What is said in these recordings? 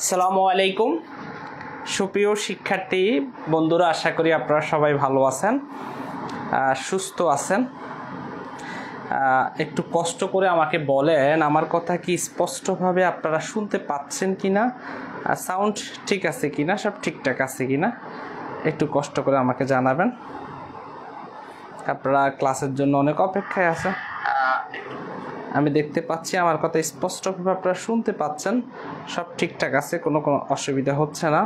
আসসালামু আলাইকুম সুপ্রিয় শিক্ষার্থী বন্ধুরা, আশা করি আপনারা সবাই ভালো আছেন, সুস্থ আছেন। একটু কষ্ট করে আমাকে বলেন আমার কথা কি স্পষ্টভাবে আপনারা শুনতে পাচ্ছেন কিনা, সাউন্ড ঠিক আছে কিনা, সব ঠিকঠাক আছে কিনা একটু কষ্ট করে আমাকে জানাবেন। আপনারা ক্লাসের জন্য অনেক অপেক্ষায় আছেন। আমি দেখতে পাচ্ছি আমার কথা স্পষ্টভাবে আপনারা শুনতে পাচ্ছেন, সব ঠিকঠাক আছে, কোনো অসুবিধা হচ্ছে না।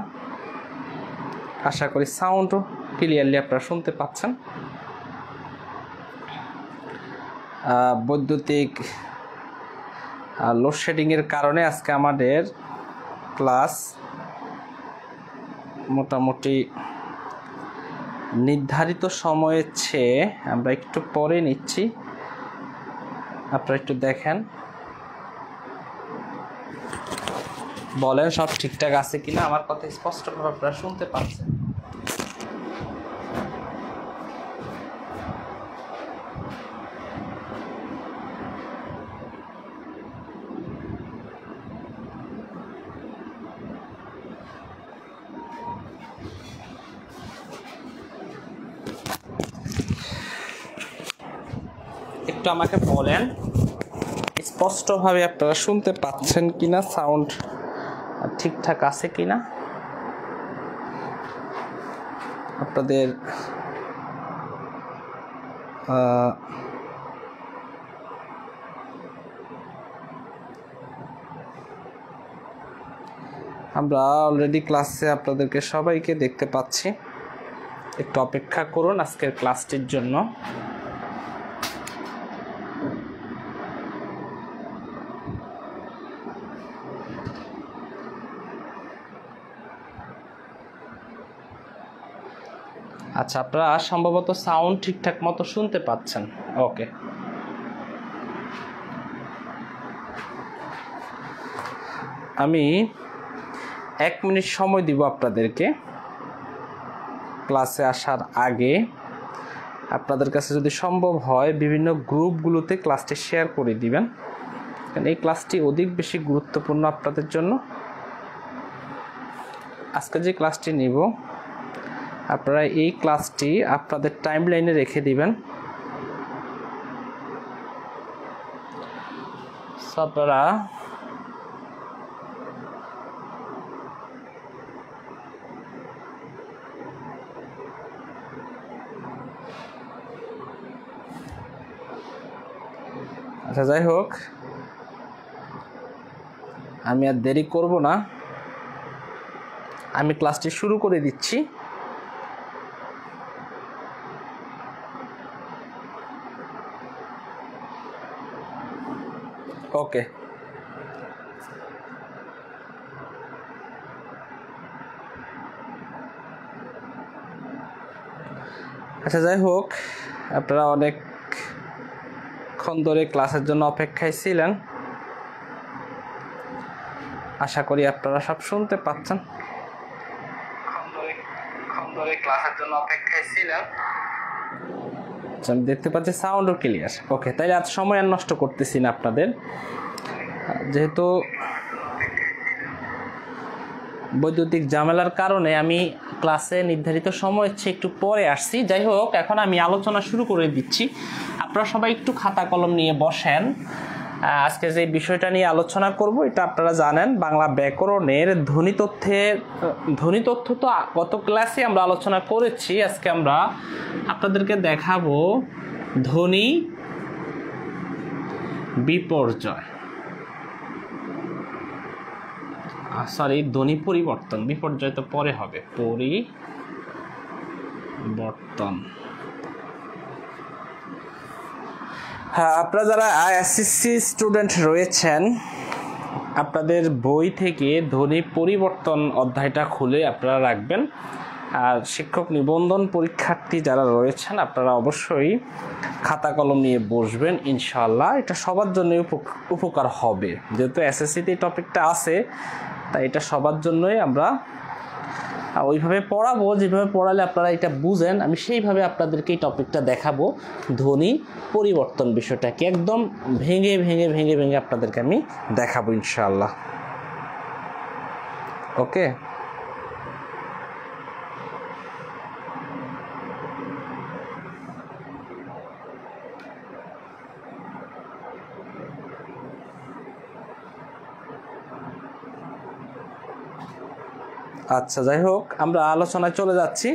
আশা করি সাউন্ডও ক্লিয়ারলি আপনারা শুনতে পাচ্ছেন। বৈদ্যুতিক লোডশেডিংয়ের কারণে আজকে আমাদের ক্লাস মোটামুটি নির্ধারিত সময়ের চেয়ে আমরা একটু পরে নিচ্ছি। আপনারা একটু দেখেন, বলেন সব ঠিকঠাক আছে কিনা, আমার কথা স্পষ্টভাবে আপনারা শুনতে পাচ্ছেন। একটু আমাকে বলেন স্পষ্টভাবে আপনারা শুনতে পাচ্ছেন কিনা, সাউন্ড ঠিকঠাক আছে কিনা। আপনাদের আমরা অলরেডি ক্লাসে আপনাদেরকে সবাইকে দেখতে পাচ্ছি। একটু অপেক্ষা করুন আজকের ক্লাসটির জন্য। আচ্ছা, আপনারা সম্ভবত সাউন্ড ঠিকঠাক মতো শুনতে পাচ্ছেন। ওকে, আমি 1 মিনিট সময় দিব আপনাদেরকে। ক্লাসে আসার আগে আপনাদের কাছে যদি সম্ভব হয় বিভিন্ন গ্রুপগুলোতে ক্লাসটি শেয়ার করে দিবেন, কারণ এই ক্লাসটি অধিক বেশি গুরুত্বপূর্ণ আপনাদের জন্য। আজকে যে ক্লাসটি নিব আপনারা এই ক্লাসটি আপনাদের টাইমলাইনে রেখে দিবেন। আপনারা আচ্ছা, যাই হোক, আমি আর দেরি করব না, আমি ক্লাসটি শুরু করে দিচ্ছি। ওকে, আচ্ছা, যাই হোক, আপনারা অনেকক্ষণ ধরে ক্লাসের জন্য অপেক্ষায় ছিলেন। আশা করি আপনারা সব শুনতে পাচ্ছেন। ক্লাসের জন্য অপেক্ষায় ছিলেন, আমি দেখতে পাচ্ছি সাউন্ডও ক্লিয়ার। ওকে, তাই আজ সময় আর নষ্ট করতেছি না আপনাদের, যেহেতু বৈদ্যুতিক ঝামেলার কারণে আমি ক্লাসে নির্ধারিত সময়ের চেয়ে একটু পরে আসছি। যাই হোক, এখন আমি আলোচনা শুরু করে দিচ্ছি। আপনারা সবাই একটু খাতা কলম নিয়ে বসেন। আজকে যে বিষয়টা নিয়ে আলোচনা করব এটা আপনারা জানেন, বাংলা ব্যাকরণের ধ্বনি তথ্য তো গত ক্লাসে আমরা আলোচনা করেছি। আজকে আমরা আপনাদেরকে দেখাবো ধ্বনি বিপর্যয়, ধ্বনি পরিবর্তন। বিপর্যয় তো পরে হবে, পরিবর্তন। হ্যাঁ, আপনারা যারা এসএসসি স্টুডেন্ট রয়েছেন আপনাদের বই থেকে ধ্বনি পরিবর্তন অধ্যায়টা খুলে আপনারা রাখবেন। আর শিক্ষক নিবন্ধন পরীক্ষার্থী যারা রয়েছেন আপনারা অবশ্যই খাতা কলম নিয়ে বসবেন, ইনশাআল্লাহ এটা সবার জন্য উপকার হবে। যেহেতু এসএসসিতে এই টপিকটা আছে তাই এটা সবার জন্যই আমরা ওইভাবে পড়াবো, যেভাবে পড়ালে আপনারা এটা বুঝেন আমি সেইভাবে আপনাদেরকে এই টপিকটা দেখাবো। ধ্বনি পরিবর্তন বিষয়টাকে একদম ভেঙে ভেঙে ভেঙে ভেঙে আপনাদেরকে আমি দেখাবো ইনশাআল্লাহ। ওকে, আচ্ছা যাই হোক, আমরা আলোচনায় চলে যাচ্ছি।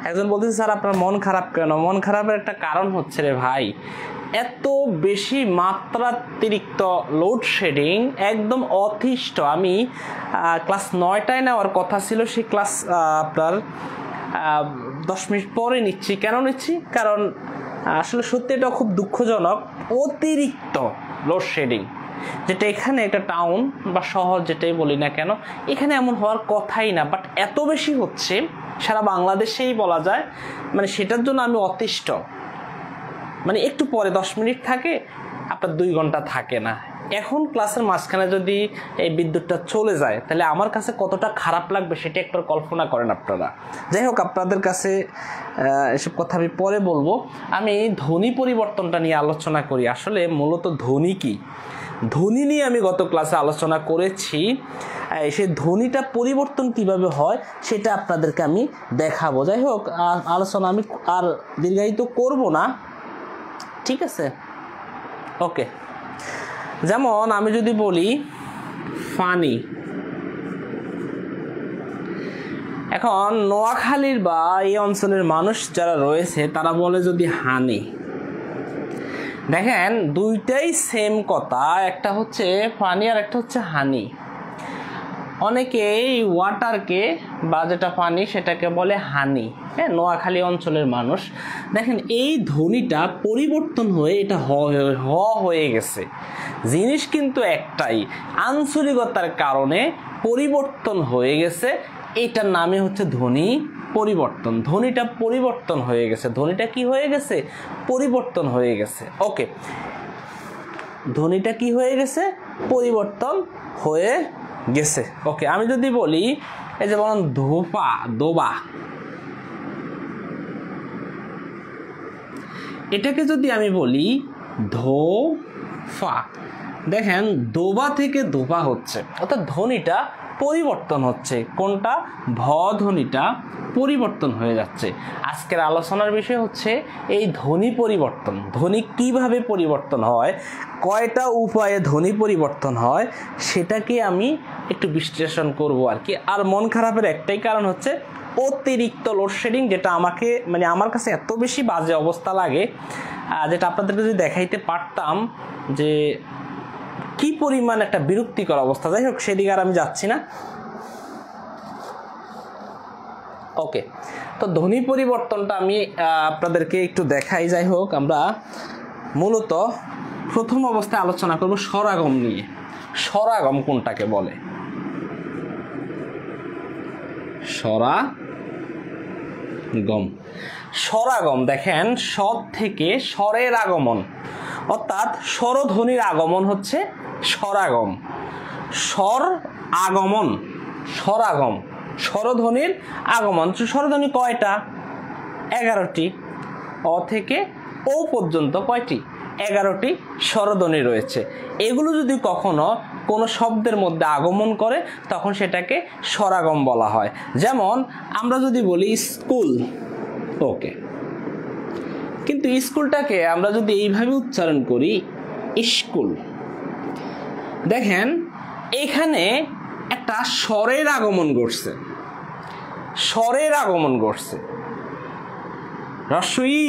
একজন বলতেছে স্যার আপনার মন খারাপ কেন? মন খারাপের একটা কারণ হচ্ছে রে ভাই, এত বেশি মাত্রাতিরিক্ত লোডশেডিং, একদম অতিষ্ঠ। আমি ক্লাস 9টায় নেওয়ার কথা ছিল, সেই ক্লাস আপনার 10 মিনিট পরে নিচ্ছি। কেন নিচ্ছি? কারণ আসলে সত্যি এটা খুব দুঃখজনক, অতিরিক্ত লোডশেডিং, যেটা এখানে একটা টাউন বা শহর যেটাই বলি না কেন, এখানে এমন হওয়ার কথাই না, বাট এত বেশি হচ্ছে সারা বাংলাদেশেই বলা যায়। মানে সেটার জন্য আমি অতিষ্ঠ। মানে একটু পরে 10 মিনিট থাকে, আপনার 2 ঘন্টা থাকে না। এখন ক্লাসের মাঝখানে যদি এই বিদ্যুৎটা চলে যায়, তাহলে আমার কাছে কতটা খারাপ লাগবে সেটা একটু কল্পনা করেন আপনারা। যাই হোক, আপনাদের কাছে এসব কথা আমি পরে বলবো। আমি ধ্বনি পরিবর্তনটা নিয়ে আলোচনা করি। আসলে মূলত ধ্বনি কি, ধ্বনি নিয়ে আমি গত ক্লাসে আলোচনা করেছি। সেই ধ্বনিটা পরিবর্তন কিভাবে হয় সেটা আপনাদেরকে আমি দেখাবো। যাই হোক, আলোচনা আমি আর দীর্ঘায়িত করব না, ঠিক আছে? ওকে, যেমন আমি যদি বলি ফানি, এখন নোয়াখালীর বা এই অঞ্চলের মানুষ যারা রয়েছে তারা বলে যদি হানি। দেখেন দুইটাই সেম কথা, একটা হচ্ছে পানি আর একটা হচ্ছে হানি। অনেকেই ওয়াটারকে বা যেটা পানি সেটাকে বলে হানি। হ্যাঁ, নোয়াখালী অঞ্চলের মানুষ। দেখেন এই ধ্বনিটা পরিবর্তন হয়ে এটা হ হয়ে গেছে। জিনিস কিন্তু একটাই, আঞ্চলিকতার কারণে পরিবর্তন হয়ে গেছে। এটার নামে হচ্ছে ধ্বনি পরিবর্তন। ধ্বনিটা পরিবর্তন হয়ে গেছে। ধ্বনিটা কি হয়ে গেছে? পরিবর্তন হয়ে গেছে। ওকে, ধ্বনিটা কি হয়ে গেছে? পরিবর্তন হয়ে গেছে। ওকে, আমি যদি বলি এই যে বলুন ধোপা, দোবা, এটাকে যদি আমি বলি ধোফা, দেখেন দোবা থেকে ধোপা হচ্ছে, অর্থাৎ ধ্বনিটা পরিবর্তন হচ্ছে। কোনটা? ভ ধ্বনিটা পরিবর্তন হয়ে যাচ্ছে। আজকের আলোচনার বিষয় হচ্ছে এই ধ্বনি পরিবর্তন। ধ্বনি কিভাবে পরিবর্তন হয়, কয়টা উপায়ে ধ্বনি পরিবর্তন হয়, সেটাকে আমি একটু বিশ্লেষণ করব আর কি। আর মন খারাপের একটাই কারণ হচ্ছে অতিরিক্ত লোডশেডিং, যেটা আমাকে মানে আমার কাছে এত বেশি বাজে অবস্থা লাগে, যেটা আপনাদেরকে যদি দেখাইতে পারতাম যে কি পরিমাণ একটা বিরক্তিকর অবস্থা। যাই হোক, সেদিকে আর আমি যাচ্ছি না। ওকে, তো ধ্বনি পরিবর্তনটা আমি আপনাদেরকে একটু দেখাই। যাই হোক, আমরা মূলত প্রথম অবস্থায় আলোচনা করব স্বরাগম নিয়ে। স্বরাগম কোনটাকে বলে? স্বরাগম। স্বরাগম দেখেন স্বর থেকে স্বরের আগমন, অর্থাৎ স্বরধ্বনির আগমন হচ্ছে স্বরাগম। স্বর আগমন, স্বরাগম, স্বরধ্বনির আগমন। স্বরধ্বনি কয়টা? 11টি। অ থেকে ও পর্যন্ত কয়টি? 11টি স্বরধ্বনি রয়েছে। এগুলো যদি কখনো কোনো শব্দের মধ্যে আগমন করে তখন সেটাকে স্বরাগম বলা হয়। যেমন আমরা যদি বলি স্কুল, ওকে, কিন্তু স্কুলটাকে আমরা যদি এইভাবে উচ্চারণ করি স্কুল, দেখেন এখানে একটা স্বরের আগমন ঘটছে, স্বরের আগমন ঘটছে। রস্বই,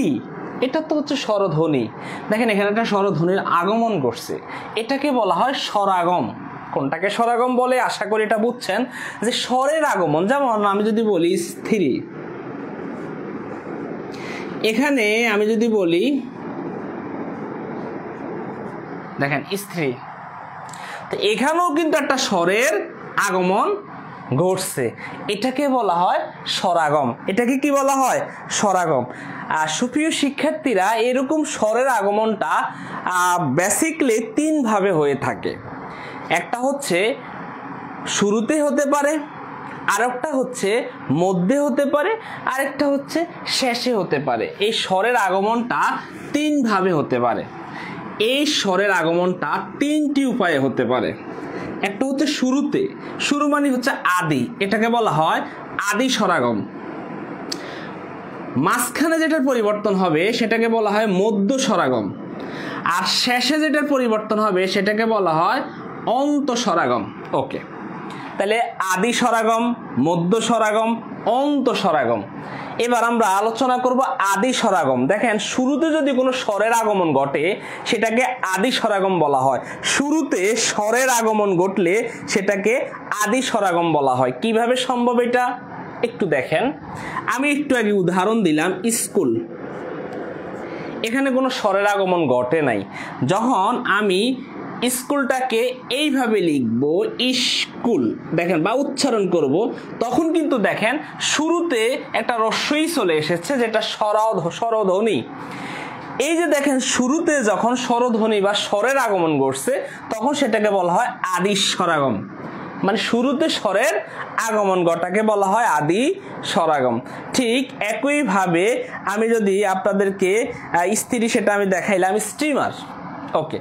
এটা তো হচ্ছে স্বরধ্বনি। দেখেন এখানে একটা স্বরধ্বনির আগমন ঘটছে, এটাকে বলা হয় স্বরাগম। কোনটাকে স্বরাগম বলে? আশা করি এটা বুঝছেন যে স্বরের আগমন। যেমন আমি যদি বলি স্থির, এখানে আমি যদি বলি দেখেন স্ত্রী, তো এখানেও কিন্তু একটা স্বরের আগমন ঘটছে, এটাকে বলা হয় স্বরাগম। এটাকে কি বলা হয়? স্বরাগম। আর সুপ্রিয় শিক্ষার্থীরা, এরকম স্বরের আগমনটা বেসিকলি 3 ভাবে হয়ে থাকে। একটা হচ্ছে শুরুতে হতে পারে, আরেকটা হচ্ছে মধ্যে হতে পারে, আরেকটা হচ্ছে শেষে হতে পারে। এই স্বরের আগমনটা 3 ভাবে হতে পারে। এই স্বরের আগমনটা 3টি উপায়ে হতে পারে। একটা হচ্ছে শুরুতে, শুরু মানে হচ্ছে আদি, এটাকে বলা হয় আদি স্বরাগম। মাঝখানে যেটার পরিবর্তন হবে সেটাকে বলা হয় মধ্য স্বরাগম, আর শেষে যেটার পরিবর্তন হবে সেটাকে বলা হয় অন্ত স্বরাগম। ওকে, তাহলে আদি স্বরাগম, মধ্য স্বরাগম, অন্ত স্বরাগম। এবার আমরা আলোচনা করব আদি স্বরাগম। দেখেন, শুরুতে যদি কোনো স্বরের আগমন ঘটে সেটাকে আদি স্বরাগম বলা হয়। শুরুতে স্বরের আগমন ঘটলে সেটাকে আদি স্বরাগম বলা হয়। কিভাবে সম্ভব এটা একটু দেখেন। আমি একটু আগে উদাহরণ দিলাম স্কুল, এখানে কোনো স্বরের আগমন ঘটে নাই। যখন আমি স্কুলটাকে এইভাবে লিখব স্কুল, দেখেন, বা উচ্চারণ করব, তখন কিন্তু দেখেন শুরুতে একটা রস্বই চলে এসেছে যেটা স্বরধ্বনি। এই যে দেখেন, শুরুতে যখন স্বরধ্বনি বা স্বরের আগমন ঘটছে তখন সেটাকে বলা হয় আদি স্বরাগম। মানে শুরুতে স্বরের আগমন ঘটাকে বলা হয় আদি স্বরাগম। ঠিক একইভাবে আমি যদি আপনাদেরকে স্ত্রী, সেটা আমি দেখাইলাম স্টিমার। ওকে,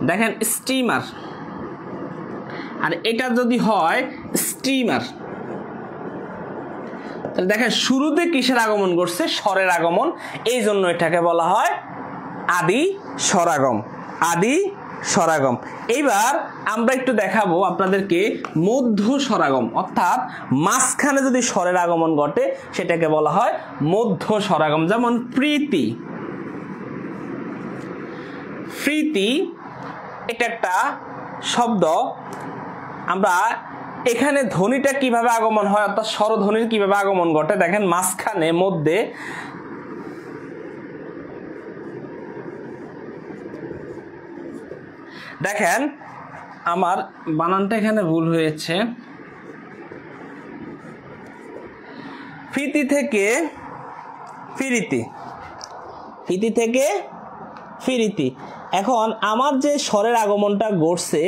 দেখেন স্টিমার, আর এটা যদি হয় স্টিমার, তাহলে দেখেন শুরুতে কিসের আগমন ঘটছে? স্বরের আগমন, এই জন্য এটাকে বলা হয় আদি স্বরাগম। আদি স্বরাগম। এইবার আমরা একটু দেখাবো আপনাদেরকে মধ্য স্বরাগম, অর্থাৎ মাঝখানে যদি স্বরের আগমন ঘটে সেটাকে বলা হয় মধ্য স্বরাগম। যেমন প্রীতি, প্রীতি এটা একটা শব্দ। আমরা এখানে ধ্বনিটা কিভাবে আগমন হয়, অর্থাৎ স্বরধ্বনির কিভাবে আগমন ঘটে, দেখেন মাঝখানে মধ্যে দেখেন আমার বানানটা এখানে ভুল হয়েছে, ফিতি থেকে ফিরিতি, ফিতি থেকে ফিরিতি। এখন আমার যে স্বরের আগমনটা ঘটছে,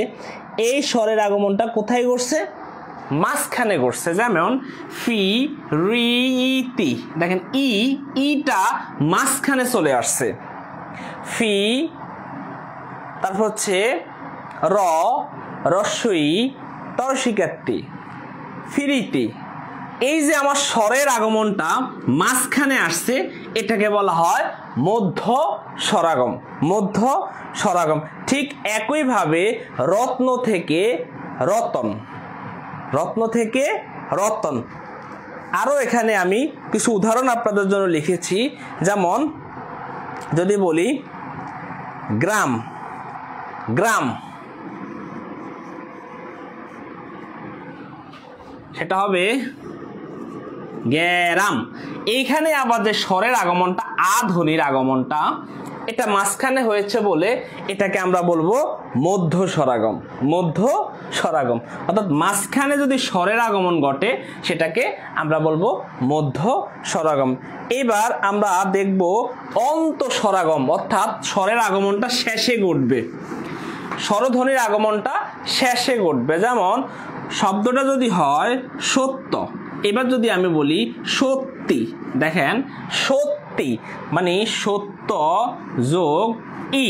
এই স্বরের আগমনটা কোথায় ঘটছে? মাঝখানে ঘটছে। যেমন ফি রিতি, দেখেন ইটা মাঝখানে চলে আসছে। ফি, তারপর হচ্ছে রস্বই তরসিকারটি, ফিরিতি। এই যে আমার স্বরের আগমনটা মাঝখানে আসছে এটাকে বলা হয় মধ্য স্বরাগম। মধ্য স্বরাগম। ঠিক একইভাবে রত্ন থেকে রতন, রত্ন থেকে রতন। আরও এখানে আমি কিছু উদাহরণ আপনাদের জন্য লিখেছি। যেমন যদি বলি গ্রাম, গ্রাম, সেটা হবে গ্যারাম। এইখানে আবার যে স্বরের আগমনটা, আ ধ্বনির আগমনটা, এটা মাঝখানে হয়েছে বলে এটাকে আমরা বলবো মধ্য স্বরাগম। মধ্য স্বরাগম, অর্থাৎ মাঝখানে যদি স্বরের আগমন ঘটে সেটাকে আমরা বলবো মধ্য স্বরাগম। এবার আমরা দেখব অন্ত স্বরাগম, অর্থাৎ স্বরের আগমনটা শেষে ঘটবে, স্বরধ্বনির আগমনটা শেষে ঘটবে। যেমন শব্দটা যদি হয় সত্য, এবার যদি আমি বলি সত্যি, দেখেন সত্যি মানে সত্য যোগ ই,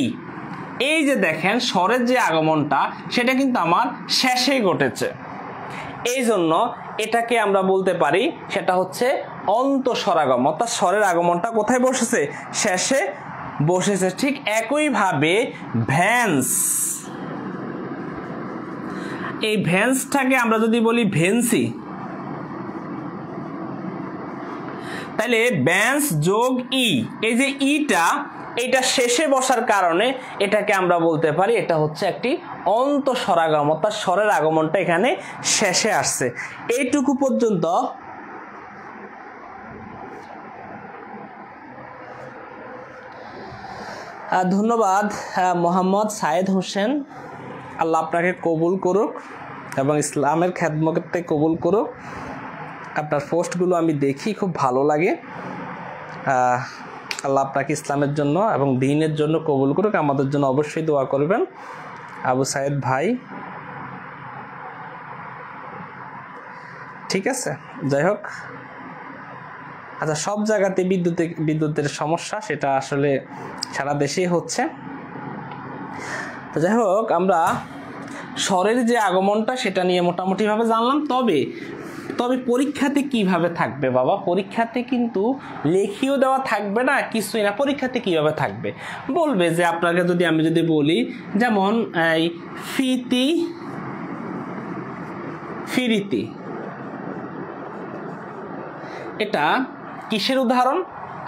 এই যে দেখেন স্বরের যে আগমনটা সেটা কিন্তু আমার শেষে ঘটেছে। এই জন্য এটাকে আমরা বলতে পারি সেটা হচ্ছে অন্ত স্বরাগম, অর্থাৎ স্বরের আগমনটা কোথায় বসেছে? শেষে বসেছে। ঠিক একইভাবে ভ্যান্স, এই ভ্যান্সটাকে আমরা যদি বলি ভেন্সি, তাহলে ব্যান্স যোগ ই, এই যে ইটা, এটা শেষে বসার কারণে এটাকে আমরা বলতে পারি এটা হচ্ছে একটি অন্ত স্বরাগম, অর্থাৎ স্বরের আগমনটা এখানে শেষে আসছে। এইটুকু পর্যন্ত ধন্যবাদ মোহাম্মদ সায়েদ হোসেন। আল্লাহ আপনাকে কবুল করুক এবং ইসলামের খেদমতে কবুল করুক। আপনার পোস্টগুলো আমি দেখি, খুব ভালো লাগে। আল্লাহ আপনাকে ইসলামের জন্য এবং দ্বীনের জন্য কবুল করুক। আমাদের জন্য অবশ্যই দোয়া করবেন। আবু সাইদ ভাই, ঠিক আছে। যাই হোক, আচ্ছা, সব জায়গাতে বিদ্যুতের সমস্যা, সেটা আসলে সারা দেশেই হচ্ছে। তো যাই হোক, আমরা স্বরের যে আগমনটা সেটা নিয়ে মোটামুটিভাবে জানলাম। তবে পরীক্ষাতে কিভাবে থাকবে বাবা? পরীক্ষাতে কিন্তু লেখিও দেওয়া থাকবে না, কিছুই না। পরীক্ষাতে কিভাবে থাকবে বলবে যে আপনাকে যদি আমি যদি বলি, যেমন এই ফিতি ফিরিতি, এটা কিসের উদাহরণ?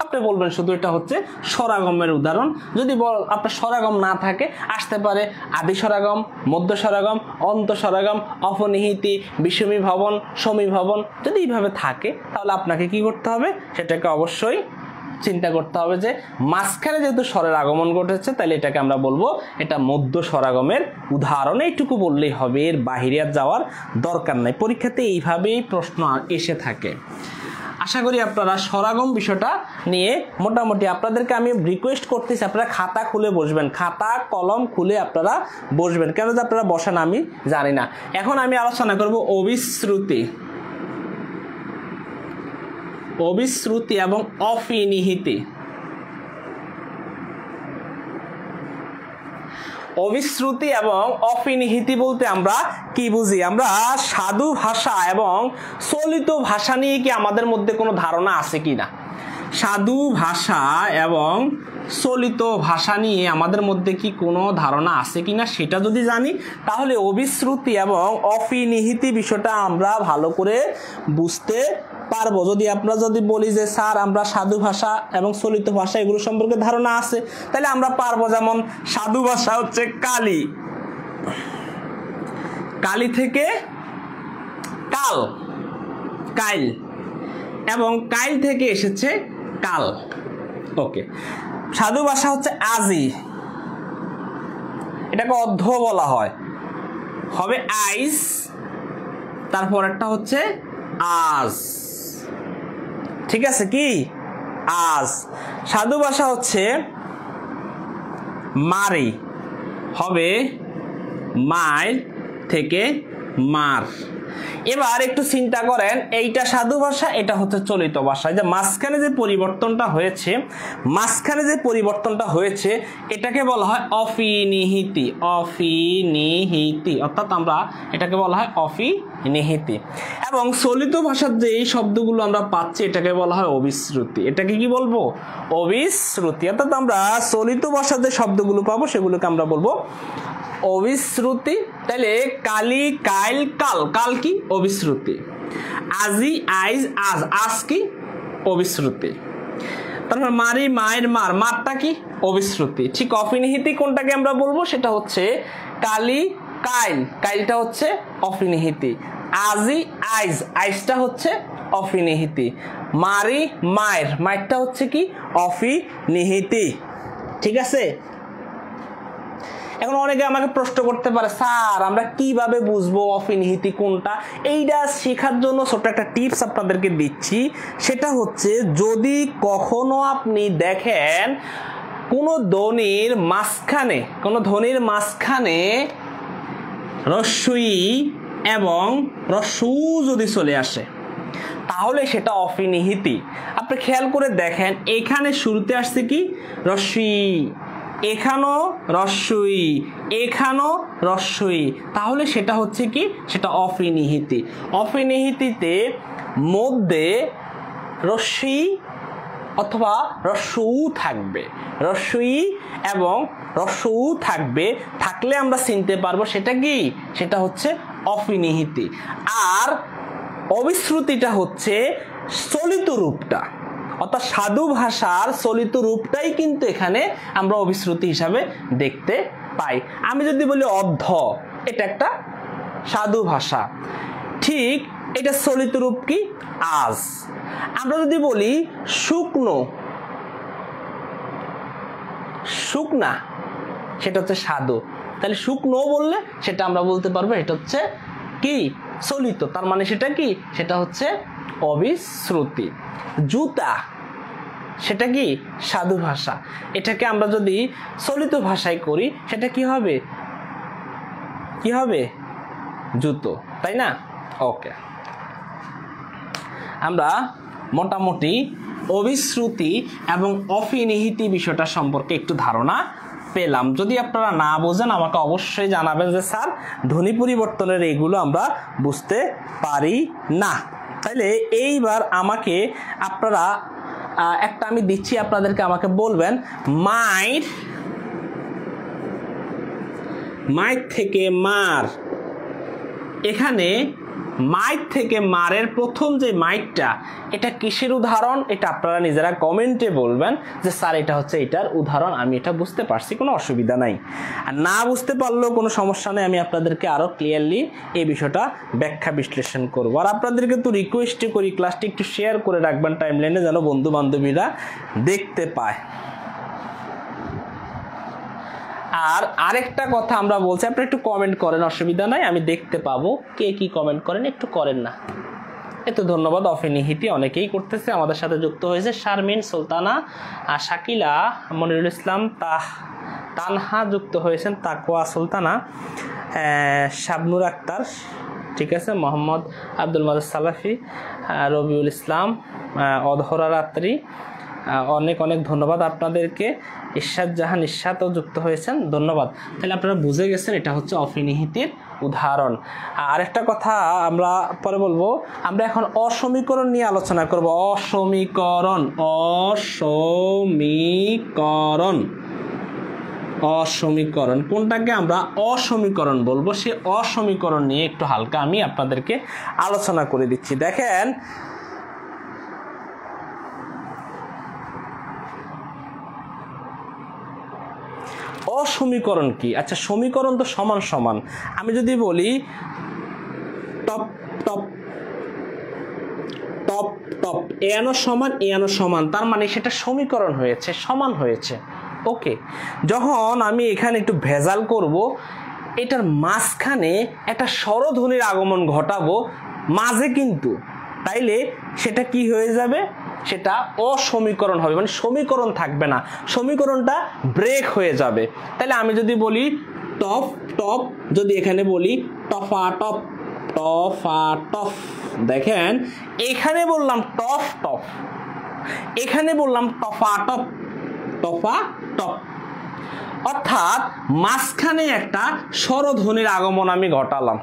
আপনি বলবেন শুধু এটা হচ্ছে স্বরাগমের উদাহরণ। যদি আপনার স্বরাগম না থাকে, আসতে পারে আদি স্বরাগম, মধ্য স্বরাগম, অন্ত স্বরাগম, অপনিহিতি, বিষমী ভবন, সমী ভবন। যদি এইভাবে থাকে তাহলে আপনাকে কি করতে হবে? সেটাকে অবশ্যই চিন্তা করতে হবে যে মাঝখানে যেহেতু স্বরের আগমন ঘটেছে, তাহলে এটাকে আমরা বলবো এটা মধ্য স্বরাগমের উদাহরণ। এইটুকু বললেই হবে, এর বাহিরে আর যাওয়ার দরকার নাই। পরীক্ষাতে এইভাবেই প্রশ্ন এসে থাকে। আশা করি আপনারা স্বরাগম বিষয়টা নিয়ে মোটামুটি, আপনাদেরকে আমি রিকোয়েস্ট করতেছি আপনারা খাতা খুলে বসবেন, খাতা কলম খুলে আপনারা বসবেন। কেন যে আপনারা বসেন আমি জানি না। এখন আমি আলোচনা করব অবিশ্রুতি, অবিশ্রুতি এবং অফিনিহিতি। অবিশ্রুতি এবং অফিনিহিতি বলতে আমরা কি বুঝি? আমরা সাধু ভাষা এবং চলিত ভাষা নিয়ে কি আমাদের মধ্যে কোনো ধারণা আছে কিনা? সাধু ভাষা এবং চলিত ভাষা নিয়ে আমাদের মধ্যে কি কোনো ধারণা আছে কিনা সেটা যদি জানি, তাহলে অবিশ্রুতি এবং অফিনিহিতি বিষয়টা আমরা ভালো করে বুঝতে পারবো। যদি আমরা যদি বলি যে স্যার আমরা সাধু ভাষা এবং চলিত ভাষা এগুলো সম্পর্কে ধারণা আছে, তাহলে আমরা পারবো। যেমন সাধু ভাষা হচ্ছে কালি, কালি থেকে কাল, কাইল, এবং কাইল থেকে এসেছে কাল। ওকে। সাধু ভাষা হচ্ছে আজি, এটাকে অর্ধ বলা হয়, হবে আইস, তারপর একটা হচ্ছে আজ। ঠিক আছে কি? আজ। সাধু ভাষা হচ্ছে মারি, হবে মাইল থেকে মার। এবার একটু চিন্তা করেন, এইটা সাধু ভাষা, এটা হচ্ছে চলিত ভাষা। যে মাঝখানে যে পরিবর্তনটা হয়েছে, এটাকে বলা হয় অফিনিহিতি, অফিনিহিতি, অর্থাৎ আমরা এটাকে বলা হয় অফিনিহিতি। এবং চলিত ভাষার যে এই শব্দগুলো আমরা পাচ্ছি, এটাকে বলা হয় অবিশ্রুতি। এটাকে কি বলবো? অবিশ্রুতি। অর্থাৎ আমরা চলিত ভাষার যে শব্দগুলো পাবো সেগুলোকে আমরা বলবো অবিশ্রুতি। তাহলে কালি, কাইল, কাল, কাল কি? অবিশ্রুতি। আজি, আইজ, আজ, আজ কি? অবিশ্রুতি। তারপর মারি, মায়ের, মার, মারটা কি? অবিশ্রুতি। ঠিক অফিনিহিতি কোনটাকে আমরা বলবো? সেটা হচ্ছে কালি, কাইল, কাইলটা হচ্ছে অফিনিহিতি। আজি, আইজ, আইজটা হচ্ছে অফিনিহিতি। মারি, মায়ের, মায়েরটা হচ্ছে কি? অফিনিহিতি। ঠিক আছে? এখন অনেকে আমাকে প্রশ্ন করতে পারে, স্যার আমরা কিভাবে বুঝবো অফিনিহিতি কোনটা? এইটা শেখার জন্য ছোট একটা টিপস আপনাদেরকে দিচ্ছি। সেটা হচ্ছে, যদি কখনো আপনি দেখেন কোনো ধ্বনির মাঝখানে রস্যই এবং রস্যু যদি চলে আসে, তাহলে সেটা অফিনিহিতি। আপনি খেয়াল করে দেখেন, এখানে শুরুতে আসছে কি? রস্যই, এখানেও রস্যই, এখানেও রস্যই, তাহলে সেটা হচ্ছে কি? সেটা অফিনিহিতি। অফিনিহিতিতে মধ্যে রস্যই অথবা রস্যু থাকবে, রস্যই এবং রস্যু থাকবে, থাকলে আমরা চিনতে পারবো সেটা কি? সেটা হচ্ছে অফিনিহিতি। আর অবিশ্রুতিটা হচ্ছে চলিত রূপটা, অর্থাৎ সাধু ভাষার চলিত রূপটাই কিন্তু এখানে আমরা অবিশ্রুতি হিসাবে দেখতে পাই। আমি যদি বলি অর্ধ, এটা একটা সাধু ভাষা, ঠিক এটা চলিত রূপ কি? আজ। আমরা যদি বলি শুকনো, শুকনা, সেটা হচ্ছে সাধু। তাহলে শুকনো বললে সেটা আমরা বলতে পারবো এটা হচ্ছে কি? চলিত। তার মানে সেটা কি? সেটা হচ্ছে অবিশ্রুতি। জুতা, সেটা কি? সাধু ভাষা। এটাকে আমরা যদি চলিত ভাষায় করি, সেটা কি হবে? কি হবে? জুতো, তাই না? ওকে। আমরা মোটামুটি অবিশ্রুতি এবং অফিনিহিতি বিষয়টা সম্পর্কে একটু ধারণা পেলাম। যদি আপনারা না বোঝেন আমাকে অবশ্যই জানাবেন যে স্যার ধ্বনি পরিবর্তনের এইগুলো আমরা বুঝতে পারি না। তাইলে এইবার আমাকে আপনারা একটা আমি দিচ্ছি আপনাদেরকে, আমাকে বলবেন মাইর থেকে মার। এখানে মাইর থেকে মারের প্রথম যে মাইরটা, এটা কিসের উদাহরণ? এটা আপনারা নিজেরা কমেন্টে বলবেন যে স্যার এটা হচ্ছে এটার উদাহরণ, আমি এটা বুঝতে পারছি, কোনো অসুবিধা নাই। আর না বুঝতে পারলেও কোনো সমস্যা নেই, আমি আপনাদেরকে আরও ক্লিয়ারলি এই বিষয়টা ব্যাখ্যা বিশ্লেষণ করবো। আর আপনাদেরকে তো রিকোয়েস্টই করি ক্লাসটি একটু শেয়ার করে রাখবেন টাইমলাইনে, যেন বন্ধু বান্ধবীরা দেখতে পায়। আর আরেকটা কথা আমরা বলছি, আপনি একটু কমেন্ট করেন, অসুবিধা নাই, আমি দেখতে পাবো কে কি কমেন্ট করেন। একটু করেন না, এত ধন্যবাদ। অফিনিহিতি অনেকেই করতেছে, আমাদের সাথে যুক্ত হয়েছে শারমিন, সুলতানা, শাকিলা, মনিরুল ইসলাম, তানহা যুক্ত হয়েছেন, তাকওয়া সুলতানা, শাবনুর আক্তার, ঠিক আছে, মোহাম্মদ আব্দুল মাজিদ সালাফি, রবিউল ইসলাম, অধরা রাত্রি, অনেক অনেক ধন্যবাদ আপনাদেরকে। ইরশাদ জাহান ইরশাদও যুক্ত হয়েছেন, ধন্যবাদ। তাহলে আপনারা বুঝে গেছেন এটা হচ্ছে অফিনিহিতির উদাহরণ। আরেকটা কথা আমরা পরে বলবো, আমরা এখন অসমীকরণ নিয়ে আলোচনা করব। অসমীকরণ কোনটাকে আমরা অসমীকরণ বলবো, সে অসমীকরণ নিয়ে একটু হালকা আমি আপনাদেরকে আলোচনা করে দিচ্ছি। দেখেন, অসমীকরণ কি? আচ্ছা, সমীকরণ তো সমান সমান। আমি যদি বলি টপ টপ টপ টপ, এনো সমান, তার মানে সেটা সমীকরণ হয়েছে, সমান হয়েছে। ওকে, যখন আমি এখানে একটু ভেজাল করব, এটার মাঝখানে একটা স্বরধ্বনির আগমন ঘটাবো মাঝে কিন্তু, তাইলে সেটা কি হয়ে যাবে? সেটা অসমীকরণ হবে, মানে সমীকরণ থাকবে না, সমীকরণটা ব্রেক হয়ে যাবে। তাহলে আমি যদি বলি টপ টপ, যদি এখানে বলি টফা টপ, দেখেন এখানে বললাম টফ টপ, এখানে বললাম টফা টপ, অর্থাৎ মাঝখানে একটা স্বরধ্বনির আগমন আমি ঘটালাম,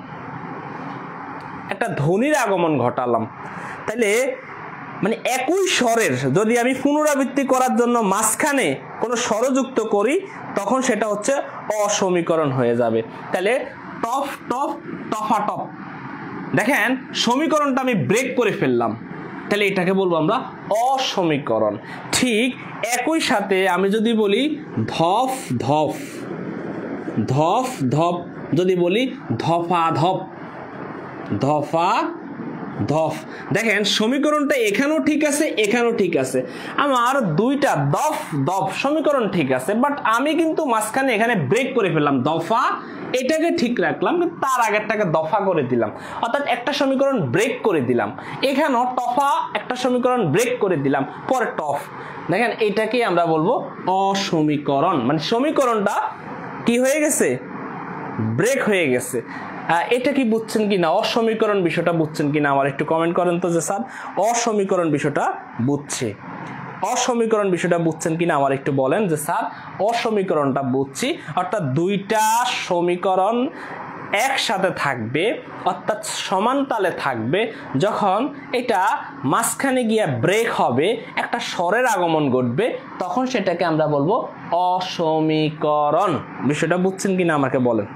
একটা ধ্বনির আগমন ঘটালাম। তাহলে মানে একই স্বরের যদি আমি পুনরাবৃত্তি করার জন্য মাঝখানে কোনো স্বরযুক্ত করি, তখন সেটা হচ্ছে অসমীকরণ হয়ে যাবে। তাহলে টফ টপ, টফা টপ, দেখেন সমীকরণটা আমি ব্রেক করে ফেললাম, তাহলে এটাকে বলবো আমরা অসমীকরণ। ঠিক একই সাথে আমি যদি বলি ধফ ধপ, যদি বলি ধফা ধফ, দেখেন সমীকরণটা এখানেও ঠিক আছে, এখানেও ঠিক আছে, আমার দুইটা দফ সমীকরণ ঠিক আছে, বাট আমি কিন্তু মাঝখানে এখানে ব্রেক করে ফেললাম, দফা এটাকে ঠিক রাখলাম, কিন্তু তার আগেরটাকে দফা করে দিলাম, অর্থাৎ একটা সমীকরণ ব্রেক করে দিলাম। এখানেও টফা একটা সমীকরণ ব্রেক করে দিলাম, পরে টফ। দেখেন এটাকেই আমরা বলবো অসমীকরণ, মানে সমীকরণটা কি হয়ে গেছে? ব্রেক হয়ে গেছে। এটা কি বুঝছেন কিনা? অসমীকরণ বিষয়টা বুঝছেন কিনা আমার একটু কমেন্ট করেন তো, যে স্যার অসমীকরণ বিষয়টা বুঝছেন কিনা আমার একটু বলেন, যে স্যার অসমীকরণটা বুঝছি, অর্থাৎ দুইটা সমীকরণ একসাথে থাকবে, অর্থাৎ সমান তালে থাকবে, যখন এটা মাঝখানে গিয়ে ব্রেক হবে, একটা স্বরের আগমন ঘটবে, তখন সেটাকে আমরা বলবো অসমীকরণ। বিষয়টা বুঝছেন কিনা আমাকে বলেন।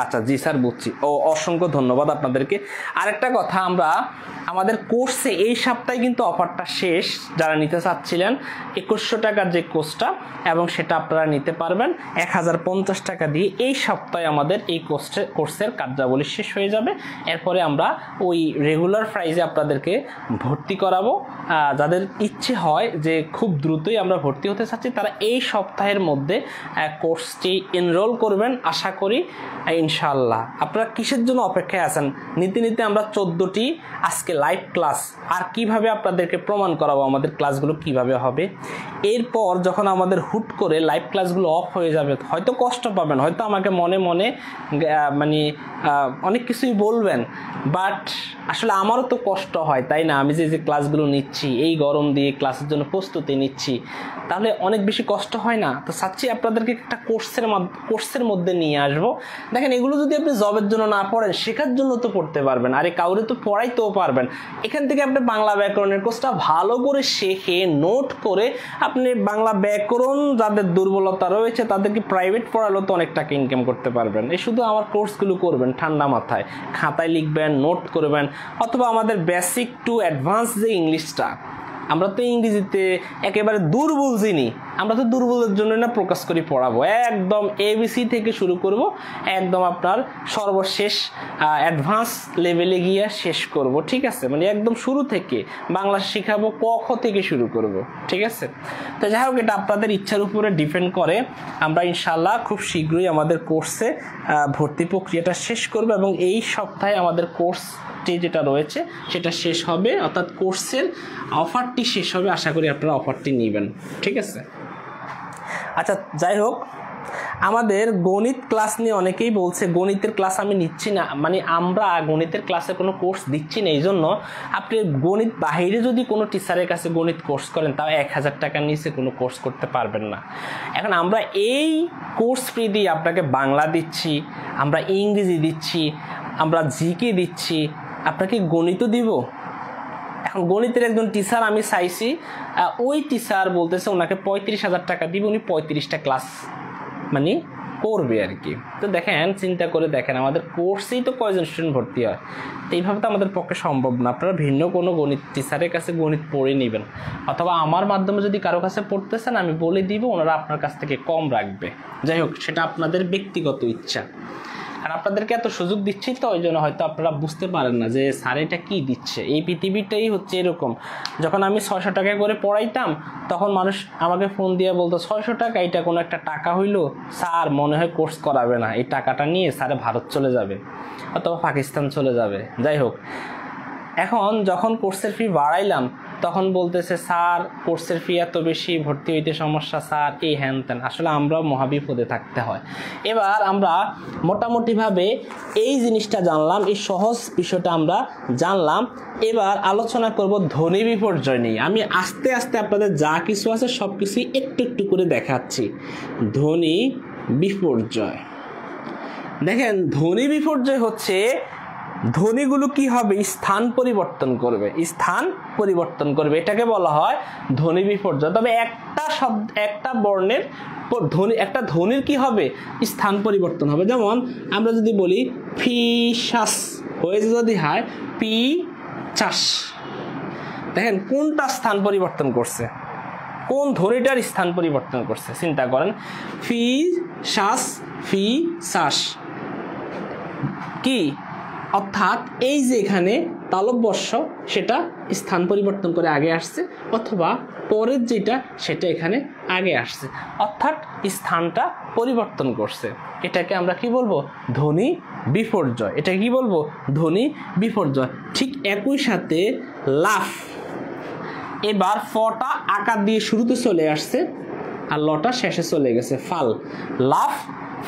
আচ্ছা, জি স্যার বুঝছি। অসংখ্য ধন্যবাদ আপনাদেরকে। আরেকটা কথা, আমরা আমাদের কোর্সে এই সপ্তাহে কিন্তু অফারটা শেষ, যারা নিতে চাচ্ছিলেন 2100 টাকার যে কোর্সটা, এবং সেটা আপনারা নিতে পারবেন 1050 টাকা দিয়ে। এই সপ্তাহে আমাদের এই কোর্সের কার্যাবলী শেষ হয়ে যাবে, এরপরে আমরা ওই রেগুলার প্রাইসে আপনাদেরকে ভর্তি করাবো। যাদের ইচ্ছে হয় যে খুব দ্রুতই আমরা ভর্তি হতে চাচ্ছি, তারা এই সপ্তাহের মধ্যে কোর্সটি এনরোল করবেন, আশা করি ইনশাআল্লাহ। আপনারা কিসের জন্য অপেক্ষায় আছেন? নিতে আমরা 14টি আজকে লাইভ ক্লাস আর কিভাবে আপনাদেরকে প্রমাণ করাবো আমাদের ক্লাসগুলো কিভাবে হবে। এরপর যখন আমাদের হুট করে লাইভ ক্লাসগুলো অফ হয়ে যাবে, হয়তো কষ্ট পাবেন, হয়তো আমাকে মনে মনে মানে অনেক কিছুই বলবেন, বাট আসলে আমারও তো কষ্ট হয়, তাই না? আমি যে ক্লাসগুলো নিচ্ছি, এই গরম দিয়ে ক্লাসের জন্য প্রস্তুতি নিচ্ছি, তাহলে অনেক বেশি কষ্ট হয় না? তো চাচ্ছি আপনাদেরকে একটা কোর্সের মধ্যে নিয়ে আসবো। দেখেন, এগুলো যদি আপনি জবের জন্য না পড়েন, শেখার জন্য তো পড়তে পারবেন, আরে কাউরে তো পড়াইতেও পারবেন। এখান থেকে আপনি বাংলা ব্যাকরণের কোর্সটা ভালো করে শেখে নোট করে আপনি বাংলা ব্যাকরণ যাদের দুর্বলতা রয়েছে তাদেরকে প্রাইভেট পড়ালেও তো অনেক টাকা ইনকাম করতে পারবেন। এই শুধু আমার কোর্সগুলো করবেন ঠান্ডা মাথায়, খাতায় লিখবেন, নোট করবেন, অথবা আমাদের বেসিক টু অ্যাডভান্স যে ইংলিশটা, আমরা তো ইংরেজিতে একেবারে দুর্বল চিনি, আমরা তো দুর্বলের জন্য না প্রকাশ করি পড়াবো, একদম এবিসি থেকে শুরু করব, একদম আপনার সর্বশেষ অ্যাডভান্স লেভেলে গিয়ে শেষ করব, ঠিক আছে? মানে একদম শুরু থেকে বাংলা শেখাবো, ক খ থেকে শুরু করব, ঠিক আছে? তো যাই হোক, এটা আপনাদের ইচ্ছার উপরে ডিপেন্ড করে। আমরা ইনশাল্লাহ খুব শীঘ্রই আমাদের কোর্সে ভর্তি প্রক্রিয়াটা শেষ করব এবং এই সপ্তাহে আমাদের কোর্সটি যেটা রয়েছে সেটা শেষ হবে, অর্থাৎ কোর্সের অফারটি শেষ হবে। আশা করি আপনারা অফারটি নেবেন, ঠিক আছে? আচ্ছা, যাই হোক, আমাদের গণিত ক্লাস নিয়ে অনেকেই বলছে গণিতের ক্লাস আমি নিচ্ছি না, মানে আমরা গণিতের ক্লাসে কোনো কোর্স দিচ্ছি না। এই জন্য আপনি গণিত বাহিরে যদি কোনো টিচারের কাছে গণিত কোর্স করেন, তাও 1000 টাকার নিচে কোনো কোর্স করতে পারবেন না। এখন আমরা এই কোর্স ফ্রি দিয়ে আপনাকে বাংলা দিচ্ছি, আমরা ইংরেজি দিচ্ছি, আমরা জিকে দিচ্ছি, আপনাকে গণিতও দিব। এখন গণিতের একজন টিচার আমি চাইছি, ওই টিচার বলতেছে ওনাকে 35,000 টাকা দিব, উনি 35টা ক্লাস মানে করবে আর কি। তো দেখেন, চিন্তা করে দেখেন, আমাদের কোর্সেই তো কয়জন স্টুডেন্ট ভর্তি হয়, তো এইভাবে তো আমাদের পক্ষে সম্ভব না। আপনারা ভিন্ন কোনো গণিত টিচারের কাছে গণিত পড়ে নেবেন, অথবা আমার মাধ্যমে যদি কারো কাছে পড়তেছেন আমি বলে দিব, ওনারা আপনার কাছ থেকে কম রাখবে। যাই হোক, সেটা আপনাদের ব্যক্তিগত ইচ্ছা। আর আপনাদেরকে এত সুযোগ দিচ্ছি তো, ওই জন্য হয়তো আপনারা বুঝতে পারেন না যে স্যার এটা কী দিচ্ছে। এই পৃথিবীটাই হচ্ছে এরকম। যখন আমি 600 টাকা করে পড়াইতাম, তখন মানুষ আমাকে ফোন দিয়ে বলতো 600 টাকা, এটা কোনো একটা টাকা হইলো? স্যার মনে হয় কোর্স করাবে না, এই টাকাটা নিয়ে স্যারে ভারত চলে যাবে অথবা পাকিস্তান চলে যাবে। যাই হোক, এখন যখন কোর্সের ফি বাড়াইলাম, তখন বলতেছে স্যার কোর্সের ফি এত বেশি, ভর্তি হইতে সমস্যা স্যার, এই হ্যান ত্যান। আসলে আমরাও মহাবিপদে থাকতে হয়। এবার আমরা মোটামুটিভাবে এই জিনিসটা জানলাম, এই সহজ বিষয়টা আমরা জানলাম। এবার আলোচনা করব ধ্বনি বিপর্যয় নিয়ে। আমি আস্তে আস্তে আপনাদের যা কিছু আছে সব কিছুই একটু একটু করে দেখাচ্ছি। ধ্বনি বিপর্যয়, দেখেন, ধ্বনি বিপর্যয় হচ্ছে ধ্বনিগুলো কি হবে, স্থান পরিবর্তন করবে, স্থান পরিবর্তন করবে, এটাকে বলা হয় ধ্বনি বিপর্যয়। তবে একটা বর্ণের ধ্বনি, একটা ধ্বনির কি হবে, স্থান পরিবর্তন হবে। যেমন আমরা যদি বলি ফিসাস হয়ে যদি হয় পি চাষ, দেখেন কোনটা স্থান পরিবর্তন করছে, কোন ধ্বনিটার স্থান পরিবর্তন করছে, চিন্তা করেন। ফি শ্বাস, ফি শ্বাস কি, অর্থাৎ এই যে এখানে তালব্যস্য সেটা স্থান পরিবর্তন করে আগে আসছে, অথবা পরের যেটা সেটা এখানে আগে আসছে, অর্থাৎ স্থানটা পরিবর্তন করছে। এটাকে আমরা কি বলবো, ধ্বনি বিপর্যয়। এটা কি বলবো, ধ্বনি বিপর্যয়। ঠিক একই সাথে লাফ, এবার ফটা আকার দিয়ে শুরুতে চলে আসছে আর লটা শেষে চলে গেছে, ফাল, লাফ